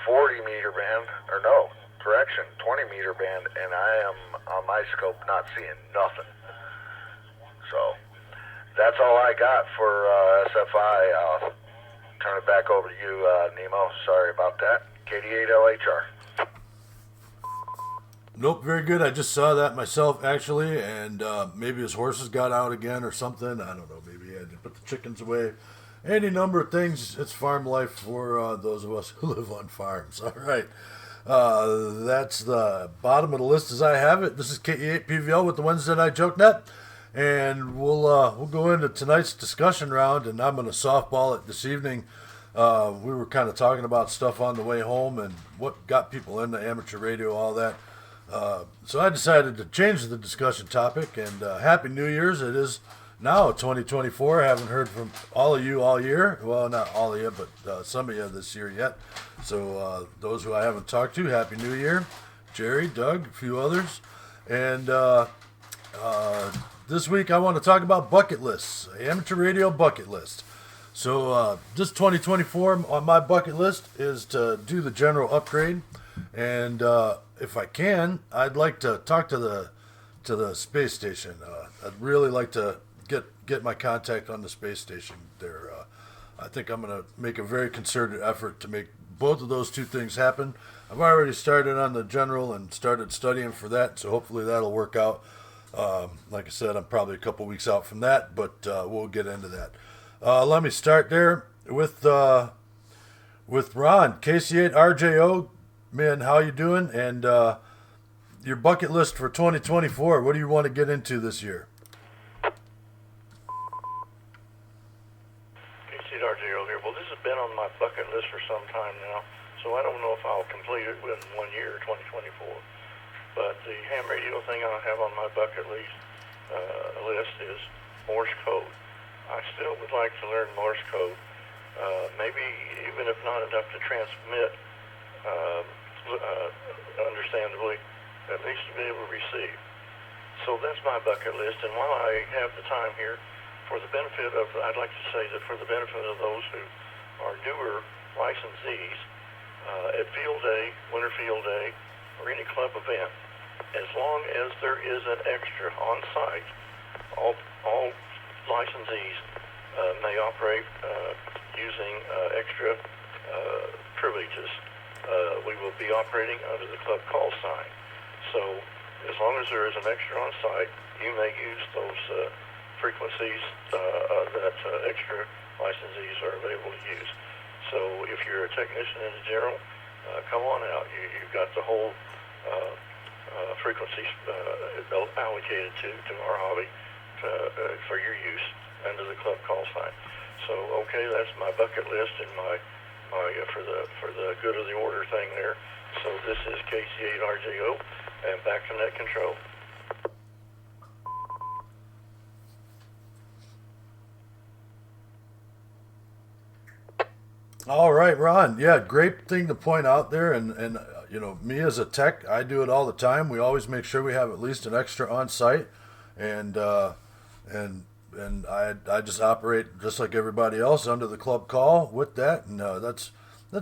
40 meter band, or no, correction, 20 meter band, and I am on my scope not seeing nothing. So that's all I got for SFI. I'll turn it back over to you, Nemo. Sorry about that. KD8LHR. Nope, very good. I just saw that myself, actually, and maybe his horses got out again or something. I don't know. Maybe he had to put the chickens away. Any number of things. It's farm life for those of us who live on farms. All right. That's the bottom of the list as I have it. This is KE8PVL with the Wednesday Night Joke Net. And we'll go into tonight's discussion round, and I'm going to softball it this evening. We were kind of talking about stuff on the way home and what got people into amateur radio, all that. So I decided to change the discussion topic, and Happy New Year's. It is now 2024. I haven't heard from all of you all year. Well, not all of you, but some of you this year yet. So those who I haven't talked to, Happy New Year. Jerry, Doug, a few others. And this week I want to talk about bucket lists, amateur radio bucket list. So this 2024 on my bucket list is to do the general upgrade. And if I can, I'd like to talk to the space station. I'd really like to get my contact on the space station there. I think I'm going to make a very concerted effort to make both of those two things happen. I've already started on the general and started studying for that, so hopefully that'll work out. Like I said, I'm probably a couple weeks out from that, but we'll get into that. Let me start there with Ron, KC8RJO. Man, how you doing? And your bucket list for 2024, what do you want to get into this year? Casey RJO here. Well, this has been on my bucket list for some time now, so I don't know if I'll complete it within 1 year, 2024. But the ham radio thing I have on my bucket list is Morse code. I still would like to learn Morse code. Maybe even if not enough to transmit understandably, at least to be able to receive. So that's my bucket list, and while I have the time here, I'd like to say that for the benefit of those who are newer licensees, at field day, winter field day, or any club event, as long as there is an extra on site, all licensees may operate using extra privileges. We will be operating under the club call sign. So as long as there is an extra on site, you may use those frequencies that extra licensees are available to use. So if you're a technician in general, come on out. You've got the whole frequencies allocated to our hobby for your use under the club call sign. So okay, that's my bucket list and my for the good of the order thing there. So this is KC8RJO and back to net control. All right, Ron. Yeah, great thing to point out there. And you know, me as a tech, I do it all the time. We always make sure we have at least an extra on site, and I just operate just like everybody else under the club call with that. And that's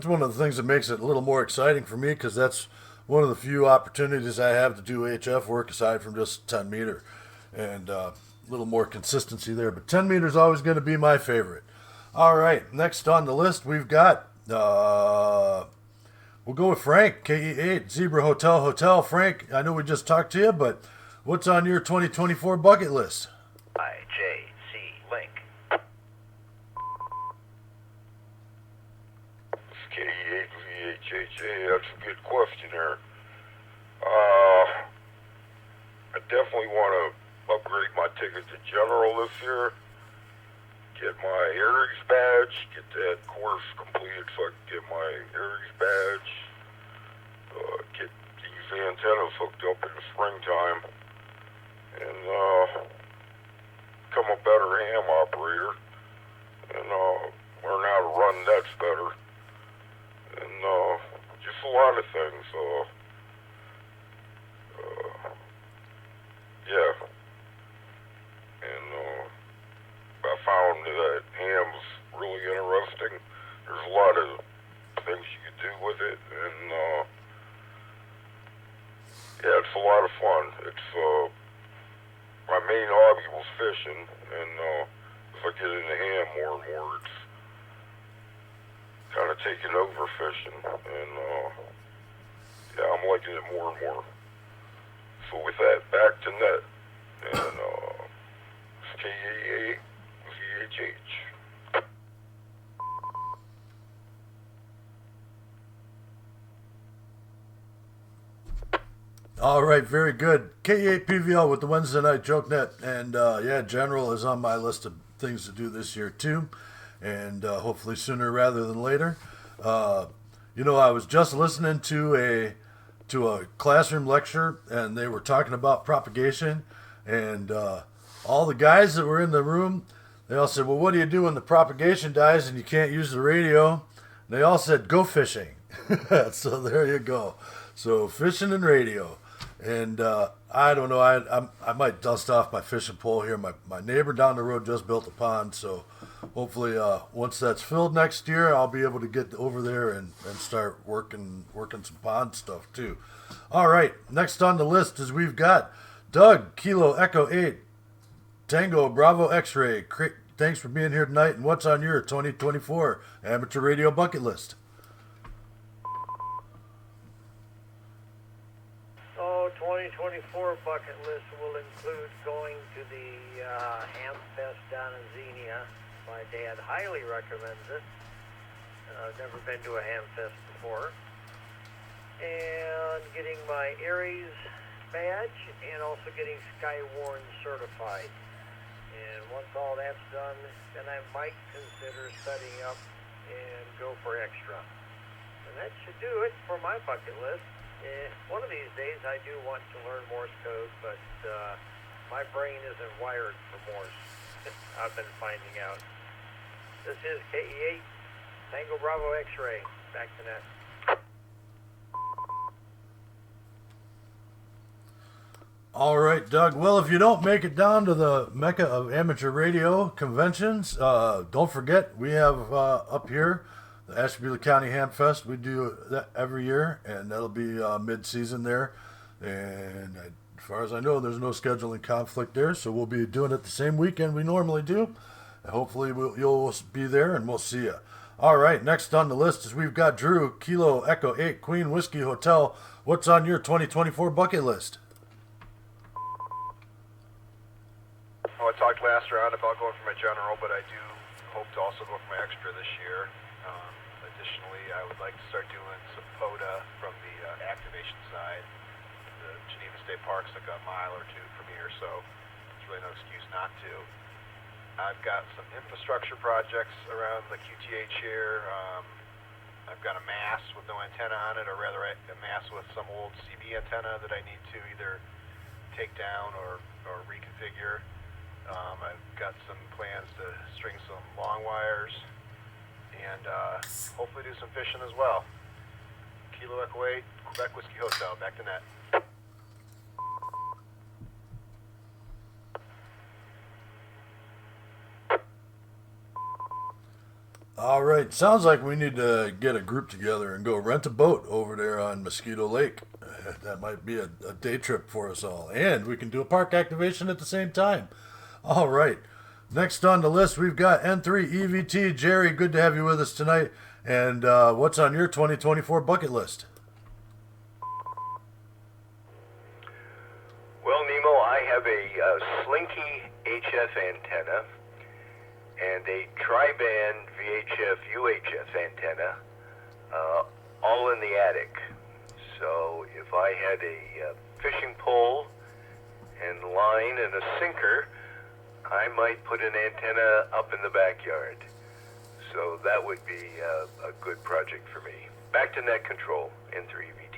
one of the things that makes it a little more exciting for me, because that's one of the few opportunities I have to do HF work aside from just 10 meter, and a little more consistency there. But 10 meter is always going to be my favorite. All right, next on the list we've got, we'll go with Frank, KE8, Zebra Hotel. Frank, I know we just talked to you, but what's on your 2024 bucket list? IJC Link. KE8 VHHA, that's a good question there. I definitely want to upgrade my ticket to General this year. Get my Aries badge, get that course completed so I can get my Aries badge, get these antennas hooked up in the springtime, and become a better ham operator, and learn how to run nets better, and just a lot of things. Yeah. And I found that ham's really interesting. There's a lot of things you can do with it, and yeah, it's a lot of fun. It's my main hobby was fishing, and as I get into ham more and more, it's kind of taking over fishing, and yeah, I'm liking it more and more. So with that, back to net, and it's KA8 VHH. All right, very good. K8 PVL with the Wednesday Night Joke Net, and yeah, General is on my list of things to do this year too, and hopefully sooner rather than later. You know, I was just listening to a classroom lecture, and they were talking about propagation, and all the guys that were in the room, they all said, well, what do you do when the propagation dies and you can't use the radio? And they all said, go fishing. So there you go. So fishing and radio. And I don't know, I might dust off my fishing pole here. My neighbor down the road just built a pond, so hopefully once that's filled next year, I'll be able to get over there and start working some pond stuff too. All right, next on the list is we've got Doug, Kilo Echo 8, Tango Bravo X-Ray. Thanks for being here tonight, and what's on your 2024 amateur radio bucket list? 2024 bucket list will include going to the Hamfest down in Xenia. My dad highly recommends it. I've never been to a Hamfest before. And getting my Aries badge, and also getting Skywarn certified. And once all that's done, then I might consider setting up and go for extra. And that should do it for my bucket list. One of these days I do want to learn Morse code, but my brain isn't wired for Morse. I've been finding out. This is KE8, Tango Bravo X-Ray. Back to net. All right, Doug. Well, if you don't make it down to the Mecca of Amateur Radio conventions, don't forget we have up here the Ashtabula County Hamfest. We do that every year, and that'll be mid-season there. And as far as I know, there's no scheduling conflict there, so we'll be doing it the same weekend we normally do. And hopefully you'll be there, and we'll see you. All right, next on the list is we've got Drew, Kilo Echo 8, Queen Whiskey Hotel. What's on your 2024 bucket list? Well, I talked last round about going for my general, but I do hope to also go for my extra this year. Additionally, I would like to start doing some POTA from the activation side. The Geneva State Park's like a mile or two from here, so there's really no excuse not to. I've got some infrastructure projects around the QTH here. I've got a mast with no antenna on it, or rather a mast with some old CB antenna that I need to either take down or reconfigure. I've got some plans to string some long wires and hopefully do some fishing as well. Kilo Echo 8, Quebec Whiskey Hotel, back to net. All right, sounds like we need to get a group together and go rent a boat over there on Mosquito Lake. That might be a day trip for us all. And we can do a park activation at the same time. All right, next on the list, we've got N3 EVT. Jerry, good to have you with us tonight. And what's on your 2024 bucket list? Well, Nemo, I have a Slinky HF antenna and a tri-band VHF UHF antenna, all in the attic. So if I had a fishing pole and line and a sinker, I might put an antenna up in the backyard. So that would be a good project for me. Back to net control, N3VT.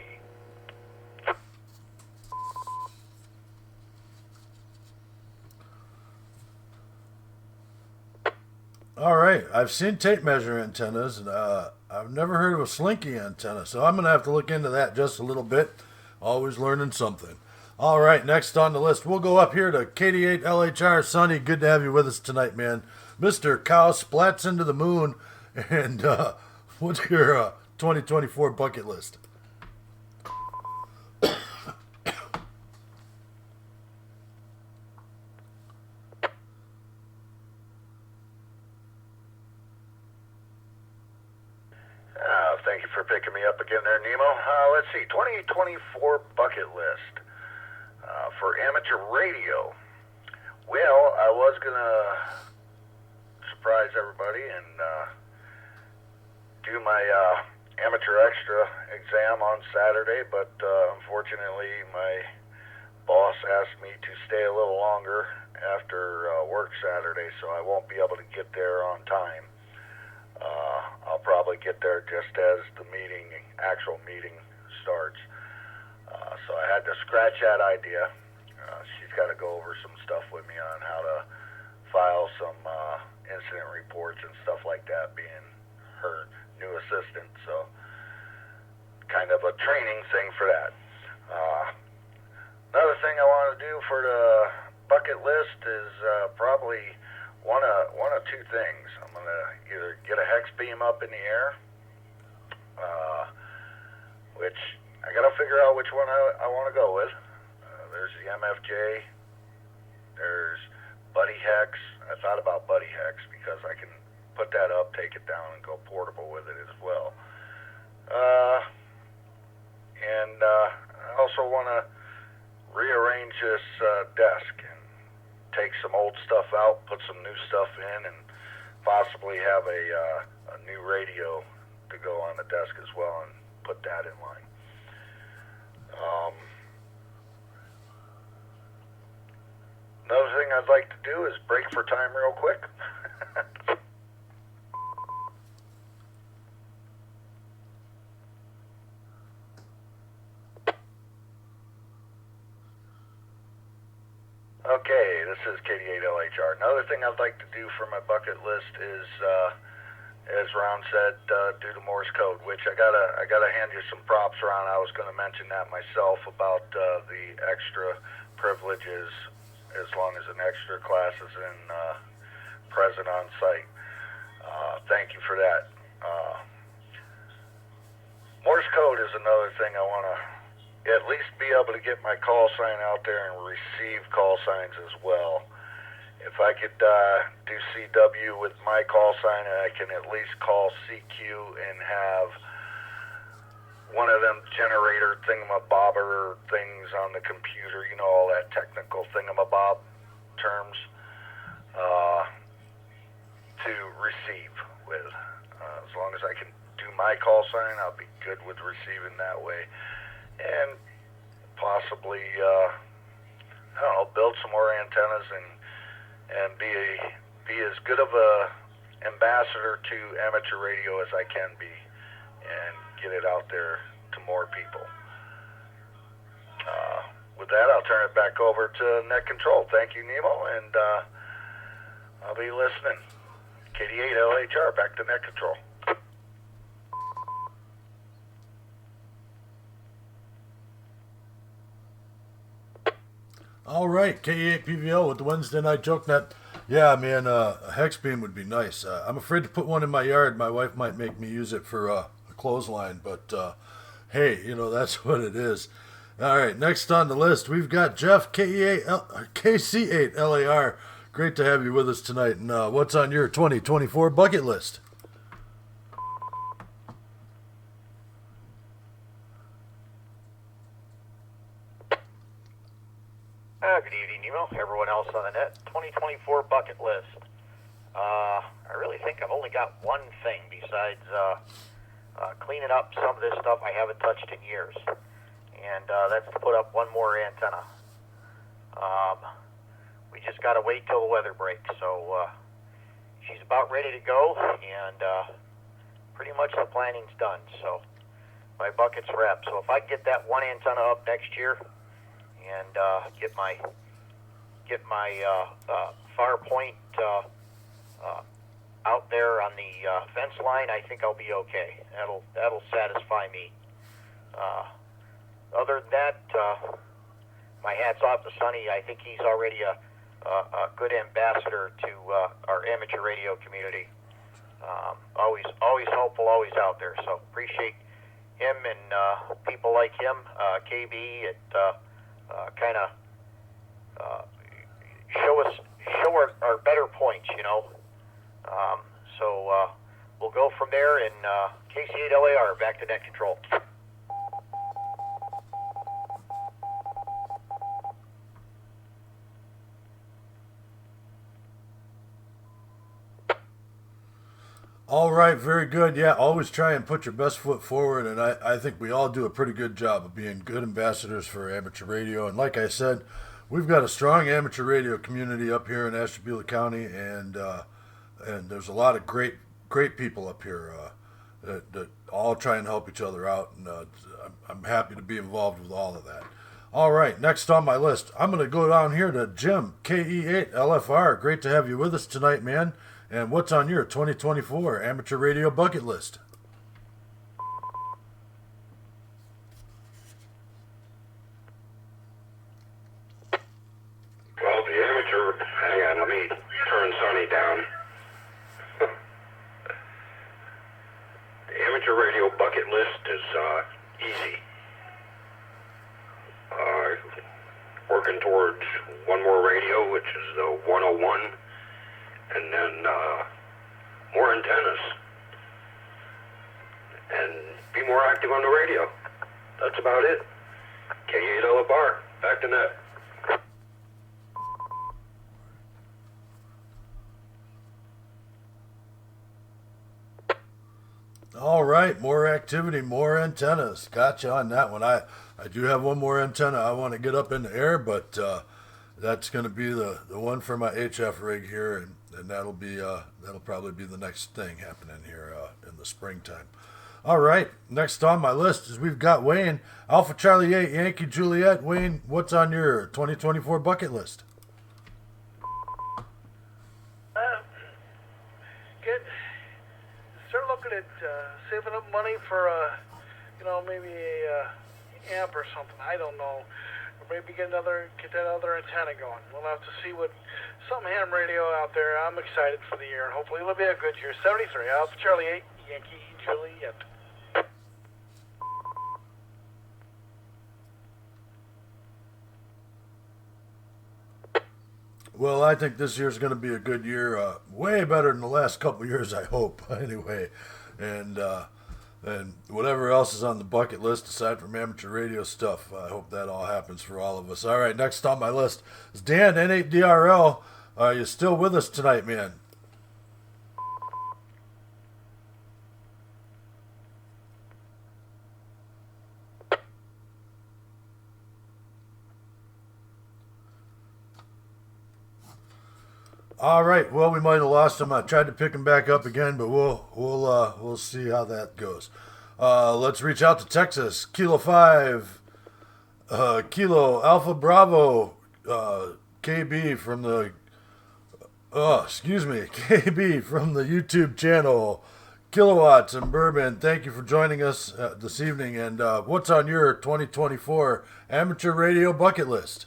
All right, I've seen tape measure antennas, and I've never heard of a Slinky antenna, so I'm going to have to look into that just a little bit. Always learning something. All right, next on the list, we'll go up here to KD8 LHR. Sonny, good to have you with us tonight, man. Mr. Cow splats into the moon, and what's your 2024 bucket list? Thank you for picking me up again there, Nemo. Let's see, 2024 bucket list for amateur radio. Well, I was going to surprise everybody and do my amateur extra exam on Saturday, but unfortunately my boss asked me to stay a little longer after work Saturday, so I won't be able to get there on time. I'll probably get there just as the actual meeting starts. So I had to scratch that idea. She's got to go over some stuff with me on how to file some incident reports and stuff like that, being her new assistant. So kind of a training thing for that. Another thing I want to do for the bucket list is probably one of two things. I'm going to either get a Hex-beam up in the air, which I got to figure out which one I want to go with. There's the MFJ. There's Buddy Hex. I thought about Buddy Hex because I can put that up, take it down, and go portable with it as well. And I also want to rearrange this desk and take some old stuff out, put some new stuff in, and possibly have a new radio to go on the desk as well and put that in line. Another thing I'd like to do is break for time real quick. Okay, this is KD8LHR. Another thing I'd like to do for my bucket list is, as Ron said, do the Morse code, which I gotta hand you some props, Ron. I was going to mention that myself about the extra privileges, as long as an extra class is present on site. Thank you for that. Morse code is another thing I want to at least be able to get my call sign out there and receive call signs as well. If I could do CW with my call sign, and I can at least call CQ and have one of them generator thingamabobber things on the computer, you know, all that technical thingamabob terms, to receive with. As long as I can do my call sign, I'll be good with receiving that way. And possibly, I don't know, build some more antennas and be as good of a ambassador to amateur radio as I can be, and get it out there to more people. With that, I'll turn it back over to Net Control. Thank you, Nemo, and I'll be listening. KD8LHR, back to Net Control. All right, K8PVL with the Wednesday Night Joke Net. Yeah, man, a Hex-beam would be nice. I'm afraid to put one in my yard. My wife might make me use it for a clothesline, but hey, you know, that's what it is. All right, next on the list, we've got Jeff, KC8LAR. Great to have you with us tonight. And what's on your 2024 bucket list? Good evening, Nemo. Everyone else on the net. 2024 bucket list. I really think I've only got one thing besides cleaning up some of this stuff I haven't touched in years. And that's to put up one more antenna. We just got to wait till the weather breaks. So she's about ready to go, and pretty much the planning's done. So my bucket's wrapped. So if I get that one antenna up next year, and get my far point out there on the fence line, I think I'll be okay. That'll satisfy me. Other than that, my hat's off to Sonny. I think he's already a good ambassador to our amateur radio community. Always helpful, always out there. So appreciate him and people like him. KB at kind of show our better points, you know. So we'll go from there, and KC8LAR, back to Net Control. All right, very good. Yeah, always try and put your best foot forward, and I think we all do a pretty good job of being good ambassadors for amateur radio. And like I said, we've got a strong amateur radio community up here in Ashtabula County, and there's a lot of great people up here that all try and help each other out, and I'm happy to be involved with all of that. All right, next on my list, I'm going to go down here to Jim, KE8LFR. Great to have you with us tonight, man. And what's on your 2024 amateur radio bucket list? Well, the amateur, hang on, let me turn Sonny down. The amateur radio bucket list is easy. Working towards one more radio, which is the 101. And then more antennas, and be more active on the radio. That's about it. K8LFR, back to net. All right, more activity, more antennas. Gotcha on that one. I do have one more antenna I want to get up in the air, but that's going to be the one for my HF rig here, and that'll probably be the next thing happening here in the springtime. All right, next on my list is we've got Wayne, Alpha Charlie 8, Yankee Juliet. Wayne, what's on your 2024 bucket list? Start looking at saving up money for maybe a amp or something. I don't know. Or maybe get that other antenna going. We'll have to see what some ham radio out there. I'm excited for the year, and hopefully it'll be a good year. 73, Alpha Charlie 8, Yankee Juliet. Well, I think this year's going to be a good year, way better than the last couple of years, I hope, anyway. And whatever else is on the bucket list, aside from amateur radio stuff, I hope that all happens for all of us. All right, next on my list is Dan, N8DRL. Are you still with us tonight, man? All right. Well, we might have lost him. I tried to pick him back up again, but we'll see how that goes. Let's reach out to Texas. Kilo 5, Kilo Alpha Bravo, KB from the KB from the YouTube channel Kilowatts and Bourbon. Thank you for joining us this evening. And what's on your 2024 amateur radio bucket list?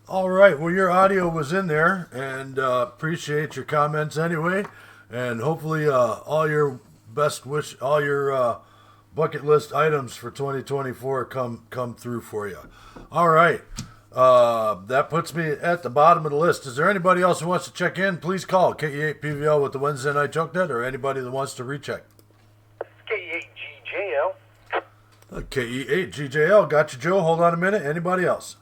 All right, well, your audio was in there, and appreciate your comments anyway, and hopefully all your bucket list items for 2024 come through for you. All right, that puts me at the bottom of the list. Is there anybody else who wants to check in? Please call KE8PVL with the Wednesday Night Joke Net, or anybody that wants to recheck. KE8GJL. KE8GJL, got you, Joe. Hold on a minute. Anybody else?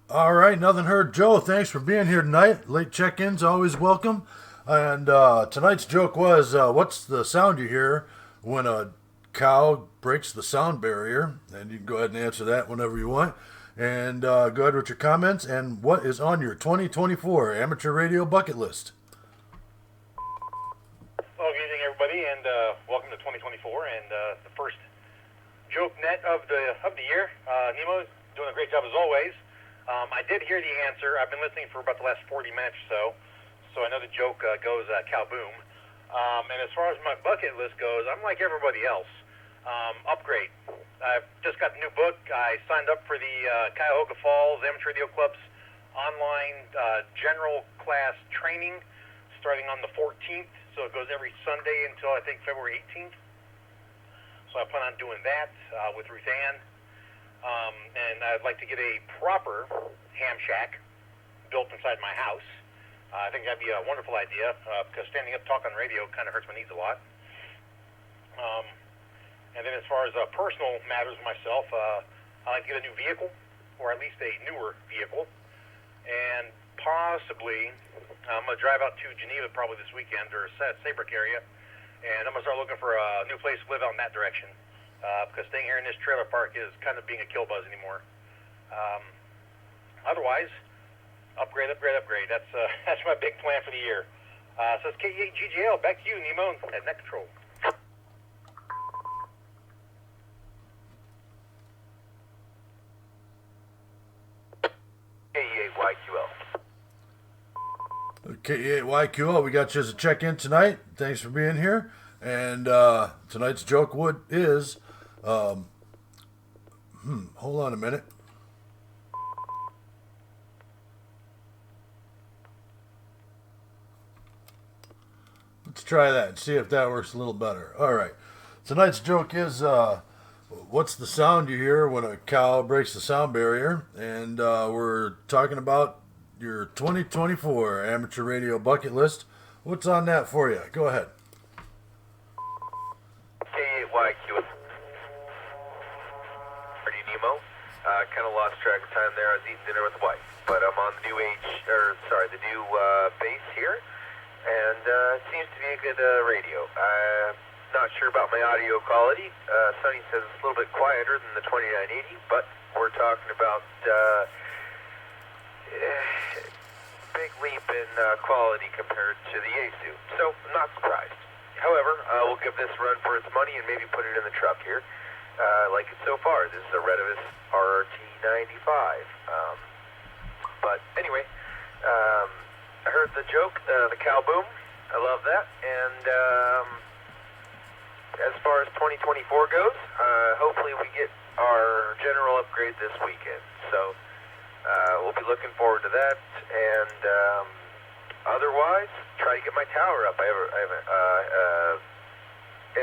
All right, nothing heard. Joe, thanks for being here tonight. Late check-ins, always welcome. And tonight's joke was, what's the sound you hear when a cow breaks the sound barrier? And you can go ahead and answer that whenever you want. And go ahead with your comments. And what is on your 2024 amateur radio bucket list? Well, good evening, everybody, and welcome to 2024 and the first joke net of the year. Nemo's doing a great job as always. I did hear the answer. I've been listening for about the last 40 minutes or so I know the joke goes Cowboom. And as far as my bucket list goes, I'm like everybody else. Upgrade. I've just got the new book. I signed up for the Cuyahoga Falls Amateur Radio Club's online general class training starting on the 14th. So it goes every Sunday until I think February 18th. So I plan on doing that with Ruth Ann. And I'd like to get a proper ham shack built inside my house. I think that'd be a wonderful idea because standing up talking on radio kind of hurts my knees a lot. And then as far as personal matters myself, I like to get a new vehicle, or at least a newer vehicle. And possibly, I'm going to drive out to Geneva probably this weekend, or Saybrook area, and I'm going to start looking for a new place to live out in that direction. Because staying here in this trailer park is kind of being a kill buzz anymore. Otherwise, upgrade. That's my big plan for the year. So it's KE8GJL. Back to you, Nemo, at Net Control. KE8YQO, we got you as a check-in tonight. Thanks for being here. And tonight's joke is, hold on a minute. Let's try that and see if that works a little better. All right. Tonight's joke is, what's the sound you hear when a cow breaks the sound barrier? And we're talking about your 2024 amateur radio bucket list. What's on that for you? Go ahead. K8YQ. Pretty Nemo. Kind of lost track of time there. I was eating dinner with the wife, but I'm on the new base here, and it seems to be a good radio. I'm not sure about my audio quality. Sonny says it's a little bit quieter than the 2980, but we're talking about big leap in quality compared to the Yaesu, so I'm not surprised. However, we'll give this a run for its money and maybe put it in the truck here. Like it so far. This is a Redavis RT95. But anyway, I heard the joke, the Cowboom. I love that. And as far as 2024 goes, hopefully we get our general upgrade this weekend. So we'll be looking forward to that. And otherwise, try to get my tower up. I have an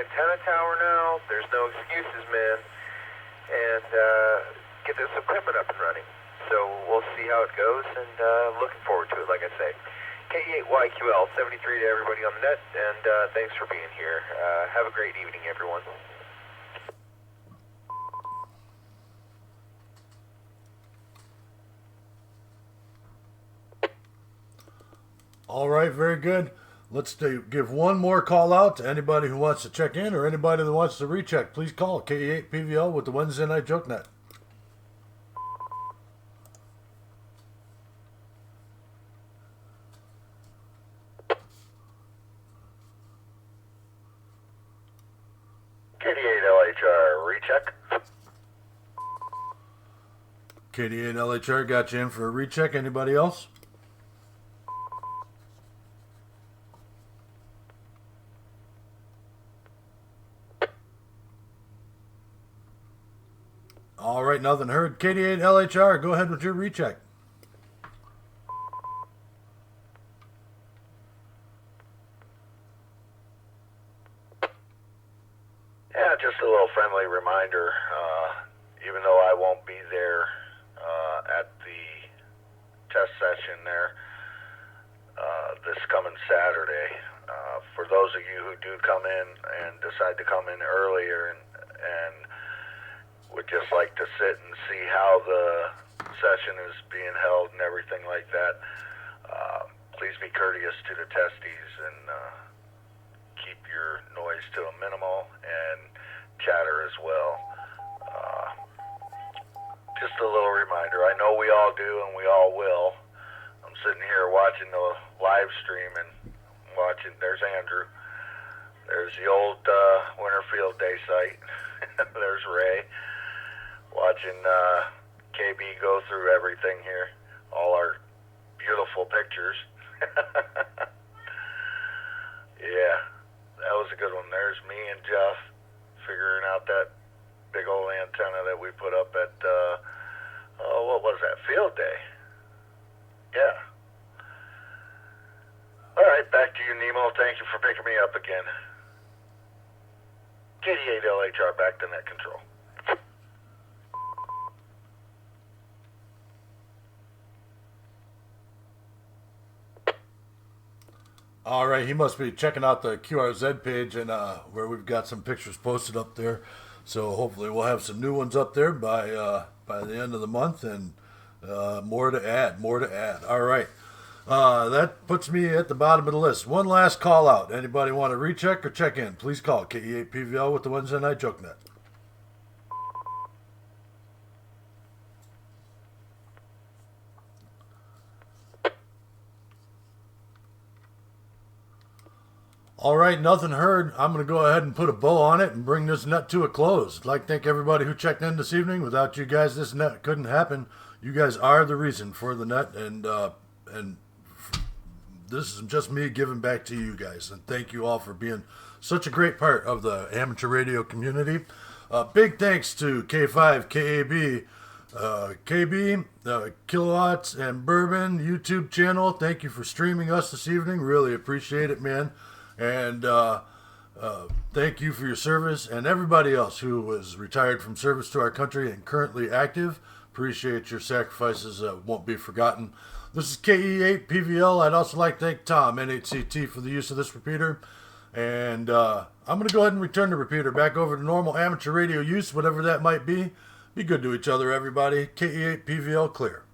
antenna tower now. There's no excuses, man. And get this equipment up and running. So we'll see how it goes, and looking forward to it, like I say. K8YQL, 73 to everybody on the net, and thanks for being here. Have a great evening, everyone. All right, very good. Let's give one more call out to anybody who wants to check in or anybody that wants to recheck. Please call KE8PVL with the Wednesday Night Joke Net. KD8LHR, recheck. KD8LHR got you in for a recheck. Anybody else? All right, nothing heard. KD8LHR, go ahead with your recheck. Yeah, just a little friendly reminder, even though I won't be there at the test session there this coming Saturday, for those of you who do come in and decide to come in earlier and would just like to sit and see how the session is being held and everything like that, please be courteous to the testies and keep your noise to a minimal and chatter as well. Just a little reminder. I know we all do and we all will. I'm sitting here watching the live stream and watching. There's Andrew. There's the old Winterfield Day site. There's Ray. Watching KB go through everything here, all our beautiful pictures. Yeah, that was a good one. There's me and Jeff figuring out that big old antenna that we put up at, what was that, Field Day? Yeah. All right, back to you, Nemo. Thank you for picking me up again. KD8LHR, back to net control. All right, he must be checking out the QRZ page and where we've got some pictures posted up there. So hopefully we'll have some new ones up there by the end of the month, and more to add. All right, that puts me at the bottom of the list. One last call out. Anybody want to recheck or check in? Please call KE8PVL with the Wednesday Night Joke Net. All right, nothing heard. I'm going to go ahead and put a bow on it and bring this net to a close. I'd like to thank everybody who checked in this evening. Without you guys, this net couldn't happen. You guys are the reason for the net, and this is just me giving back to you guys, and thank you all for being such a great part of the amateur radio community. Big thanks to K5, KAB, KB, Kilowatts, and Bourbon YouTube channel. Thank you for streaming us this evening. Really appreciate it, man. And thank you for your service. And everybody else who was retired from service to our country and currently active, appreciate your sacrifices. Won't be forgotten. This is KE8 PVL. I'd also like to thank Tom, NHCT, for the use of this repeater. And I'm going to go ahead and return the repeater back over to normal amateur radio use, whatever that might be. Be good to each other, everybody. KE8 PVL clear.